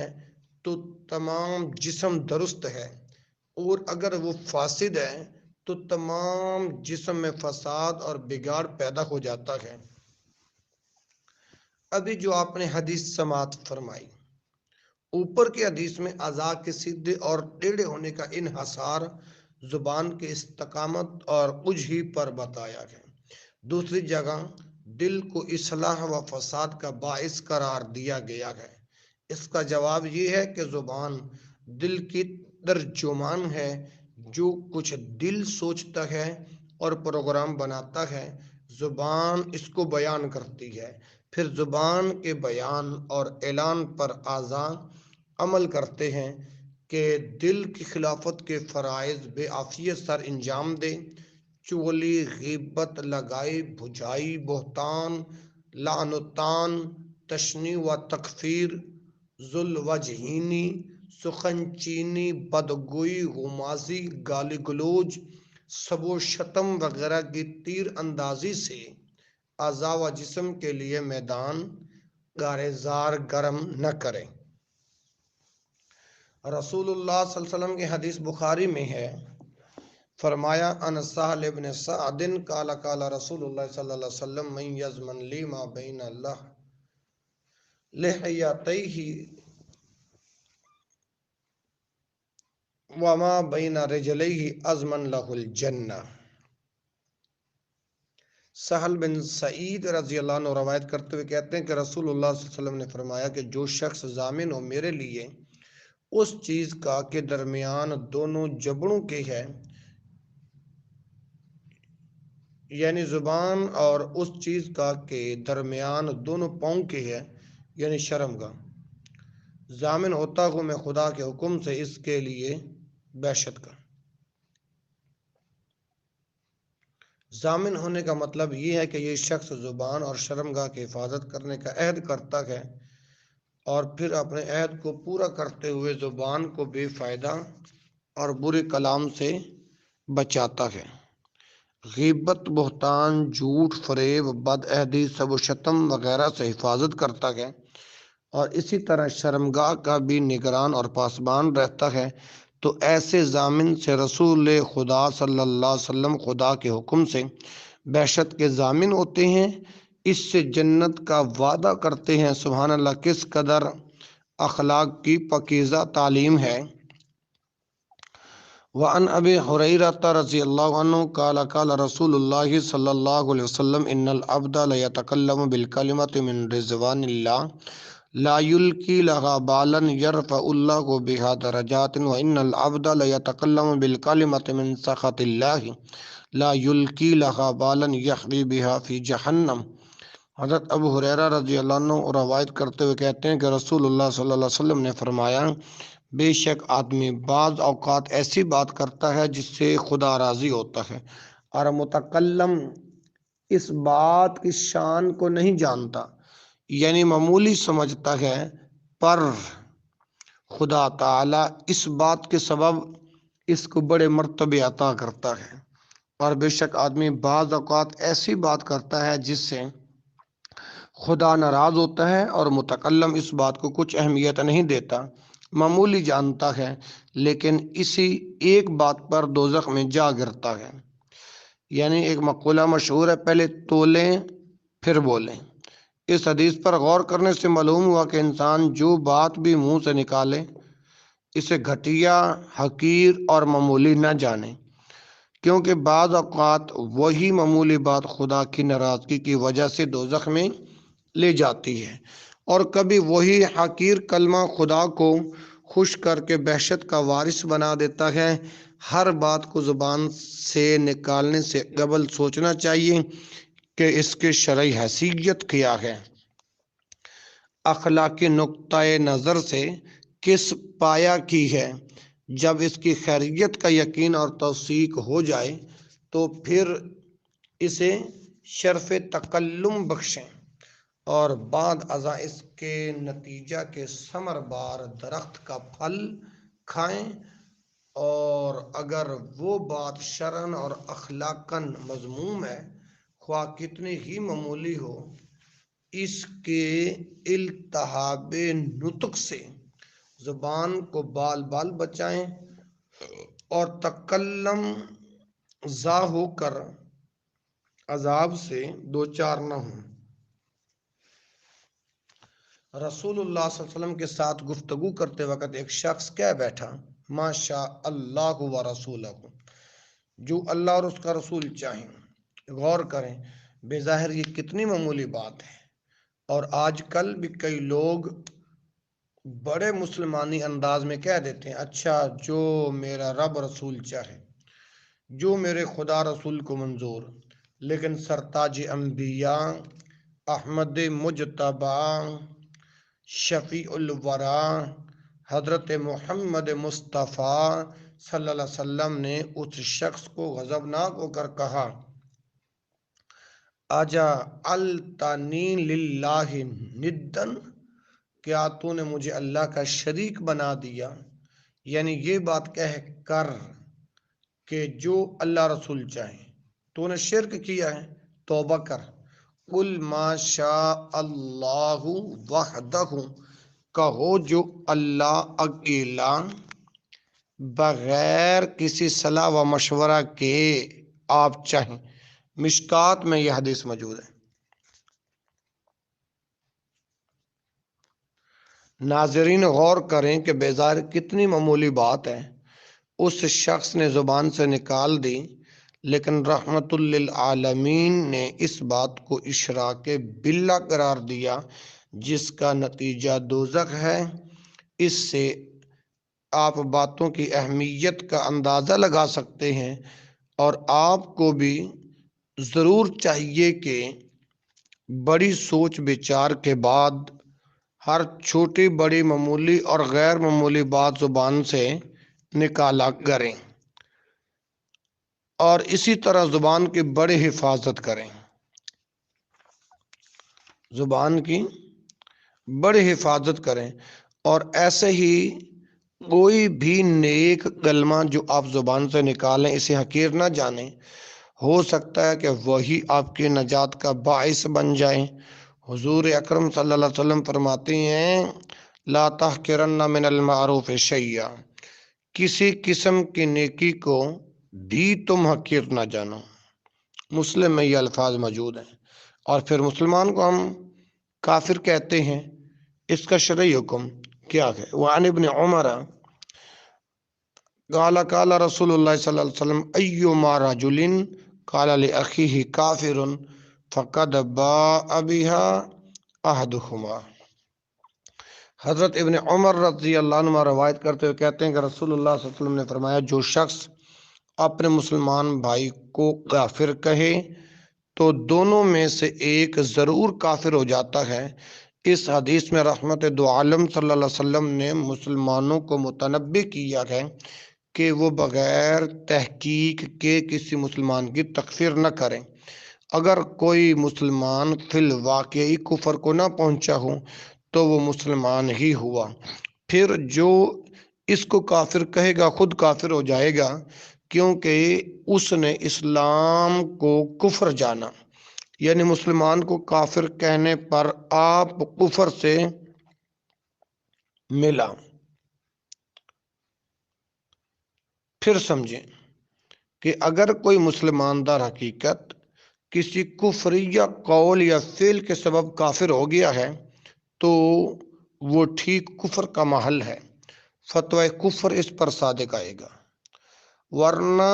تو تمام جسم درست ہے، اور اگر وہ فاسد ہے تو تمام جسم میں فساد اور بگاڑ پیدا ہو جاتا ہے۔ ابھی جو آپ نے حدیث سماعت فرمائی، اوپر کی حدیث میں اعضاء کے سیدھے اور ٹیڑھے ہونے کا انحصار زبان کے استقامت اور وجہی پر بتایا ہے۔ دوسری جگہ دل کو اصلاح و فساد کا باعث قرار دیا گیا ہے۔ اس کا جواب یہ ہے کہ زبان دل کی ترجمان ہے، جو کچھ دل سوچتا ہے اور پروگرام بناتا ہے، زبان اس کو بیان کرتی ہے، پھر زبان کے بیان اور اعلان پر اعضاء عمل کرتے ہیں کہ دل کی خلافت کے فرائض بے عافیت سر انجام دے۔ چغلی، غیبت، لگائی بھجائی، بہتان، لعن و طعن، تشنیع و تکفیر، ذل وجہینی، سخن چینی، بدگوئی، غمازی، گالی گلوچ، سب و شتم وغیرہ کی تیر اندازی سے اعضاء و جسم کے لیے میدان گارزار گرم نہ کریں۔ رسول اللہ صلی اللہ علیہ وسلم کی حدیث بخاری میں ہے، فرمایا ان سہل ابن سعد قال قال رسول اللہ صلی اللہ علیہ وسلم من یضمن لی ما بین لحیتیہ وما بین رجلیہ اضمن لہ الجنہ۔ سہل بن سعید رضی اللہ عنہ روایت کرتے ہوئے کہتے ہیں کہ رسول اللہ صلی اللہ علیہ وسلم نے فرمایا کہ جو شخص ضامن ہو میرے لیے اس چیز کا کہ درمیان دونوں جبڑوں کے ہے، یعنی زبان، اور اس چیز کا کہ درمیان دونوں پاؤں کے ہے، یعنی شرم گاہ، ضامن ہوتا ہوں میں خدا کے حکم سے اس کے لیے بحثت کا۔ ضامن ہونے کا مطلب یہ ہے کہ یہ شخص زبان اور شرمگاہ کی حفاظت کرنے کا عہد کرتا ہے، اور پھر اپنے عہد کو پورا کرتے ہوئے زبان کو بے فائدہ اور برے کلام سے بچاتا ہے۔ غیبت، بہتان، جھوٹ، فریب، بد عہدی، سب و شتم وغیرہ سے حفاظت کرتا ہے، اور اسی طرح شرمگاہ کا بھی نگران اور پاسبان رہتا ہے۔ تو ایسے ضامن سے رسول خدا صلی اللہ علیہ وسلم خدا کے حکم سے بحشت کے ضامن ہوتے ہیں، اس سے جنت کا وعدہ کرتے ہیں۔ سبحان اللہ، کس قدر اخلاق کی پاکیزہ تعلیم ہے۔ وعن ابی ہریرہ رضی اللہ عنہ قال قال رسول اللہ صلی اللہ علیہ وسلم ان العبد لیتکلم بالکلمۃ من رضوان اللہ لا یلقی لها بالا یرفع اللہ بها درجات وان العبد لیتکلم بالکلمۃ من سخط اللہ لا یلقی لها بالا یحوی بها فی جہنم۔ حضرت ابو ہریرہ رضی اللہ عنہ روایت کرتے ہوئے کہتے ہیں کہ رسول اللہ صلی اللہ علیہ وسلم نے فرمایا، بے شک آدمی بعض اوقات ایسی بات کرتا ہے جس سے خدا راضی ہوتا ہے، اور متکلم اس بات کی شان کو نہیں جانتا، یعنی معمولی سمجھتا ہے، پر خدا تعالی اس بات کے سبب اس کو بڑے مرتبے عطا کرتا ہے۔ اور بے شک آدمی بعض اوقات ایسی بات کرتا ہے جس سے خدا ناراض ہوتا ہے، اور متکلم اس بات کو کچھ اہمیت نہیں دیتا، معمولی جانتا ہے، لیکن اسی ایک بات پر دوزخ میں جا گرتا ہے۔ یعنی ایک مقولہ مشہور ہے، پہلے تولیں پھر بولیں۔ اس حدیث پر غور کرنے سے معلوم ہوا کہ انسان جو بات بھی منہ سے نکالے اسے گھٹیا، حقیر اور معمولی نہ جانے، کیونکہ بعض اوقات وہی معمولی بات خدا کی ناراضگی کی وجہ سے دوزخ میں لے جاتی ہے، اور کبھی وہی حقیر کلمہ خدا کو خوش کر کے بحشت کا وارث بنا دیتا ہے۔ ہر بات کو زبان سے نکالنے سے قبل سوچنا چاہیے کہ اس کے شرعی حیثیت کیا ہے، اخلاقی نقطۂ نظر سے کس پایا کی ہے، جب اس کی خیریت کا یقین اور توثیق ہو جائے تو پھر اسے شرف تکلم بخشیں اور بعد ازاں اس کے نتیجہ کے ثمر بار درخت کا پھل کھائیں، اور اگر وہ بات شرعن اور اخلاقاً مذموم ہے، خواہ کتنی ہی معمولی ہو، اس کے التہاب نطق سے زبان کو بال بال بچائیں اور تکلم زا ہو کر عذاب سے دوچار نہ ہوں۔ رسول اللہ صلی اللہ علیہ وسلم کے ساتھ گفتگو کرتے وقت ایک شخص کہہ بیٹھا، ماشاء اللہ و رسولہ، جو اللہ اور اس کا رسول چاہیں۔ غور کریں، بظاہر یہ کتنی معمولی بات ہے، اور آج کل بھی کئی لوگ بڑے مسلمانی انداز میں کہہ دیتے ہیں، اچھا جو میرا رب رسول چاہے، جو میرے خدا رسول کو منظور۔ لیکن سرتاج انبیاء، احمد مجتبی، شفیع الورا، حضرت محمد مصطفیٰ صلی اللہ علیہ وسلم نے اس شخص کو غضبناک ہو کر کہا، اجعلتنی للہ ندن، کیا تو نے مجھے اللہ کا شریک بنا دیا؟ یعنی یہ بات کہہ کر کہ جو اللہ رسول چاہیں، تو نے شرک کیا ہے، توبہ کر۔ قل ما شاء اللہ وحدہ، کہو جو اللہ اکیلا بغیر کسی صلاح و مشورہ کے آپ چاہیں۔ مشکات میں یہ حدیث موجود ہے۔ ناظرین غور کریں کہ بیزار کتنی معمولی بات ہے، اس شخص نے زبان سے نکال دی، لیکن رحمت للعالمین نے اس بات کو اشراک باللہ قرار دیا، جس کا نتیجہ دوزخ ہے۔ اس سے آپ باتوں کی اہمیت کا اندازہ لگا سکتے ہیں، اور آپ کو بھی ضرور چاہیے کہ بڑی سوچ بچار کے بعد ہر چھوٹی بڑی معمولی اور غیر معمولی بات زبان سے نکالا کریں، اور اسی طرح زبان کی بڑی حفاظت کریں۔ زبان کی بڑی حفاظت کریں، اور ایسے ہی کوئی بھی نیک کلمہ جو آپ زبان سے نکالیں اسے حقیر نہ جانیں، ہو سکتا ہے کہ وہی آپ کی نجات کا باعث بن جائیں۔ حضور اکرم صلی اللہ علیہ وسلم فرماتے ہیں، لا تحقرن من المعروف شیئا، کسی قسم کی نیکی کو بھی تم حقیر نہ جانو۔ مسلم میں یہ الفاظ موجود ہیں۔ اور پھر مسلمان کو ہم کافر کہتے ہیں، اس کا شرعی حکم کیا ہے؟ وعن ابن عمر قال قال رسول اللہ صلی اللہ علیہ وسلم، ایما رجل قال لاخیہ کافر فقد باء بها احدہما۔ حضرت ابن عمر رضی اللہ عنہ روایت کرتے ہوئے کہتے ہیں کہ رسول اللہ صلی اللہ علیہ وسلم نے فرمایا، جو شخص اپنے مسلمان بھائی کو کافر کہے تو دونوں میں سے ایک ضرور کافر ہو جاتا ہے۔ اس حدیث میں رحمت دو عالم صلی اللہ علیہ وسلم نے مسلمانوں کو متنبہ کیا ہے کہ وہ بغیر تحقیق کے کسی مسلمان کی تکفیر نہ کریں۔ اگر کوئی مسلمان فی الواقعی کفر کو نہ پہنچا ہو تو وہ مسلمان ہی ہوا، پھر جو اس کو کافر کہے گا خود کافر ہو جائے گا، کیونکہ اس نے اسلام کو کفر جانا۔ یعنی مسلمان کو کافر کہنے پر آپ کفر سے ملا۔ پھر سمجھیں کہ اگر کوئی مسلمان در حقیقت کسی کفریہ قول یا فعل کے سبب کافر ہو گیا ہے تو وہ ٹھیک کفر کا محل ہے، فتوی کفر اس پر صادق آئے گا، ورنہ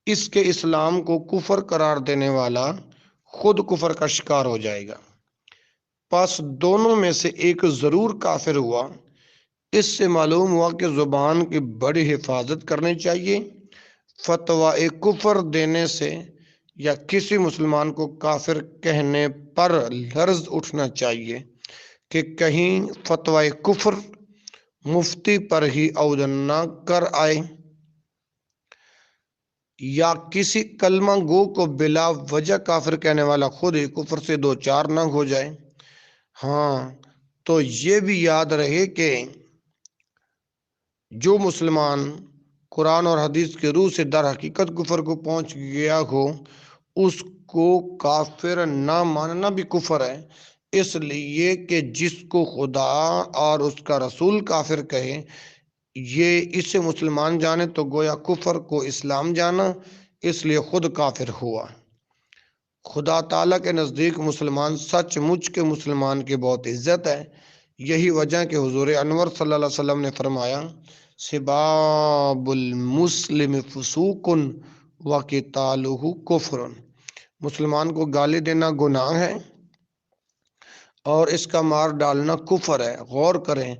اس کے اسلام کو کفر قرار دینے والا خود کفر کا شکار ہو جائے گا۔ پس دونوں میں سے ایک ضرور کافر ہوا۔ اس سے معلوم ہوا کہ زبان کی بڑی حفاظت کرنی چاہیے۔ فتوی کفر دینے سے یا کسی مسلمان کو کافر کہنے پر لرز اٹھنا چاہیے کہ کہیں فتوی کفر مفتی پر ہی عودن نہ کر آئے، یا کسی کلمہ گو کو بلا وجہ کافر کہنے والا خود ہی کفر سے دو چار نہ ہو جائے۔ ہاں تو یہ بھی یاد رہے کہ جو مسلمان قرآن اور حدیث کے روح سے در حقیقت کفر کو پہنچ گیا ہو، اس کو کافر نہ ماننا بھی کفر ہے، اس لیے کہ جس کو خدا اور اس کا رسول کافر کہے، یہ اسے مسلمان جانے تو گویا کفر کو اسلام جانا، اس لیے خود کافر ہوا۔ خدا تعالیٰ کے نزدیک مسلمان سچ مچ کے مسلمان کی بہت عزت ہے۔ یہی وجہ کہ حضور انور صلی اللہ علیہ وسلم نے فرمایا، سباب المسلم فسوق وقتالہ کفر، مسلمان کو گالی دینا گناہ ہے اور اس کا مار ڈالنا کفر ہے۔ غور کریں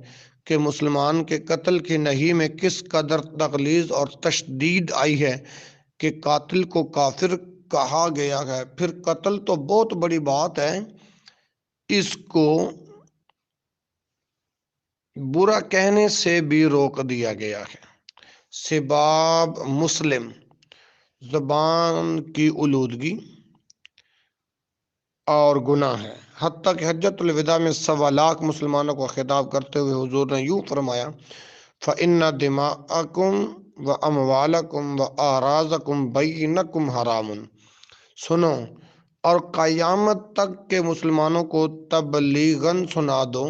کہ مسلمان کے قتل کی نہی میں کس قدر تغلیظ اور تشدید آئی ہے کہ قاتل کو کافر کہا گیا ہے۔ پھر قتل تو بہت بڑی بات ہے، اس کو برا کہنے سے بھی روک دیا گیا ہے۔ سباب مسلم، زبان کی آلودگی اور گناہ ہے۔ حتیٰ کہ حجۃ الوداع میں 1.25 لاکھ مسلمانوں کو خطاب کرتے ہوئے حضور نے یوں فرمایا، فَإِنَّ دِمَاءَكُمْ وَأَمْوَالَكُمْ وَأَعْرَاضَكُمْ بَيْنَكُمْ حَرَامٌ، سنو اور قیامت تک کے مسلمانوں کو تبلیغاً سنا دو،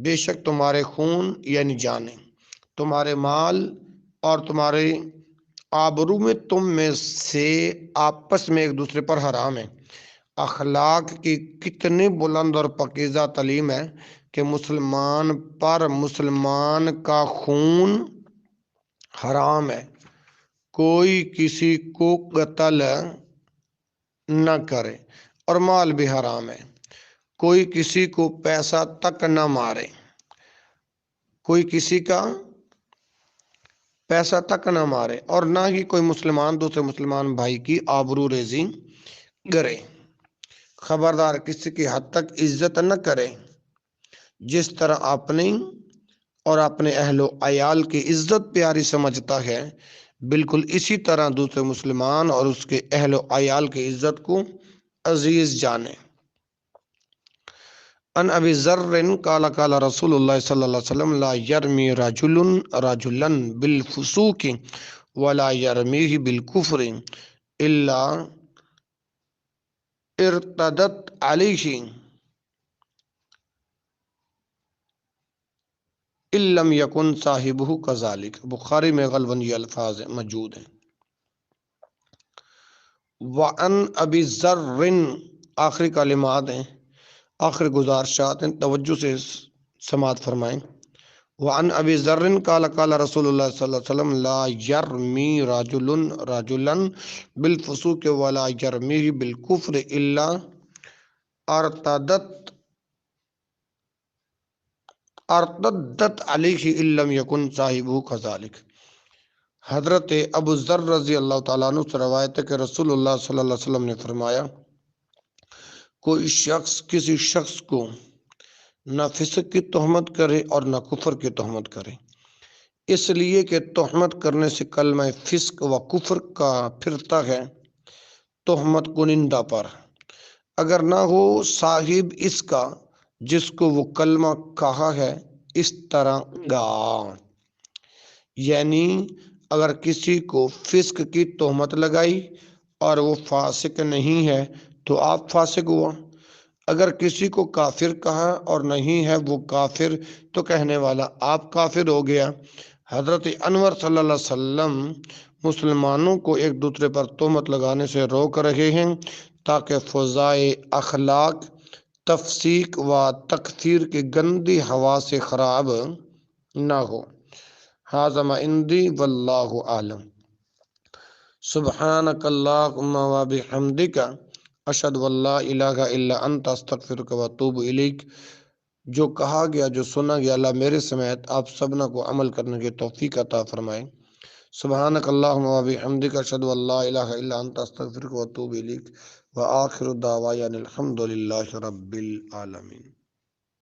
بے شک تمہارے خون یعنی جانیں، تمہارے مال اور تمہارے آبرو میں تم میں سے آپس میں ایک دوسرے پر حرام ہے۔ اخلاق کی کتنی بلند اور پاکیزہ تعلیم ہے کہ مسلمان پر مسلمان کا خون حرام ہے، کوئی کسی کو قتل نہ کرے، اور مال بھی حرام ہے، کوئی کسی کو پیسہ تک نہ مارے، کوئی کسی کا پیسہ تک نہ مارے، اور نہ ہی کوئی مسلمان دوسرے مسلمان بھائی کی آبرو ریزی کرے۔ خبردار کسی کی حد تک عزت نہ کرے، جس طرح اپنی اور اپنے اہل و عیال کی عزت پیاری سمجھتا ہے، بالکل اسی طرح دوسرے مسلمان اور اس کے اہل و عیال کی عزت کو عزیز جانے۔ ان ابی ذر قال قال رسول اللہ صلی اللہ علیہ وسلم، لا یرمی رجل رجلا بالفسوق ولا یرمیہ بالکفر الا ارتدت علیہ ان لم یکن صاحبہ کذالک۔ بخاری میں غالباً یہ الفاظ موجود ہیں۔ وعن ابی ذر، آخری کلمات ہیں، آخری گزارشات ہیں، توجہ سے سماعت فرمائیں۔ وعن ابی ذر قال قال رسول اللہ صلی اللہ علیہ وسلم، لا یرمی رجل رجلا بالفسوق ولا یرمیہ بالکفر الا ارتدت علیہ ان لم یکن صاحبہ کذالک۔ حضرت ابو ذر رضی اللہ تعالیٰ عنہ سے روایت ہے کہ رسول اللہ صلی اللہ علیہ وسلم نے فرمایا، کوئی شخص کسی شخص کو نہ فسق کی تہمت کرے اور نہ کفر کی تہمت کرے، اس لیے کہ تہمت کرنے سے کلمہ فسق و کفر کا پھرتا ہے تہمت کنندہ پر، اگر نہ ہو صاحب اس کا جس کو وہ کلمہ کہا ہے اس طرح گا۔ یعنی اگر کسی کو فسق کی تہمت لگائی اور وہ فاسق نہیں ہے تو آپ فاسق ہوا، اگر کسی کو کافر کہا اور نہیں ہے وہ کافر تو کہنے والا آپ کافر ہو گیا۔ حضرت انور صلی اللہ علیہ وسلم مسلمانوں کو ایک دوسرے پر تہمت لگانے سے روک رہے ہیں تاکہ فضائے اخلاق تفسیق و تکفیر کی گندی ہوا سے خراب نہ ہو۔ ھذا ما عندی واللہ اعلم۔ سبحانک اللہم و بحمدک، اشہد ان لا الہ الا انت، استغفرک و اتوب الیک۔ جو کہا گیا جو سنا گیا اللہ میرے سمیت آپ سبنا کو عمل کرنے کی توفیق عطا فرمائے۔ سبحانک اللہم و بحمدک، اشہد ان لا الہ الا انت، استغفرک و اتوب الیک۔ وآخر دعوانا الحمد للہ رب العالمین۔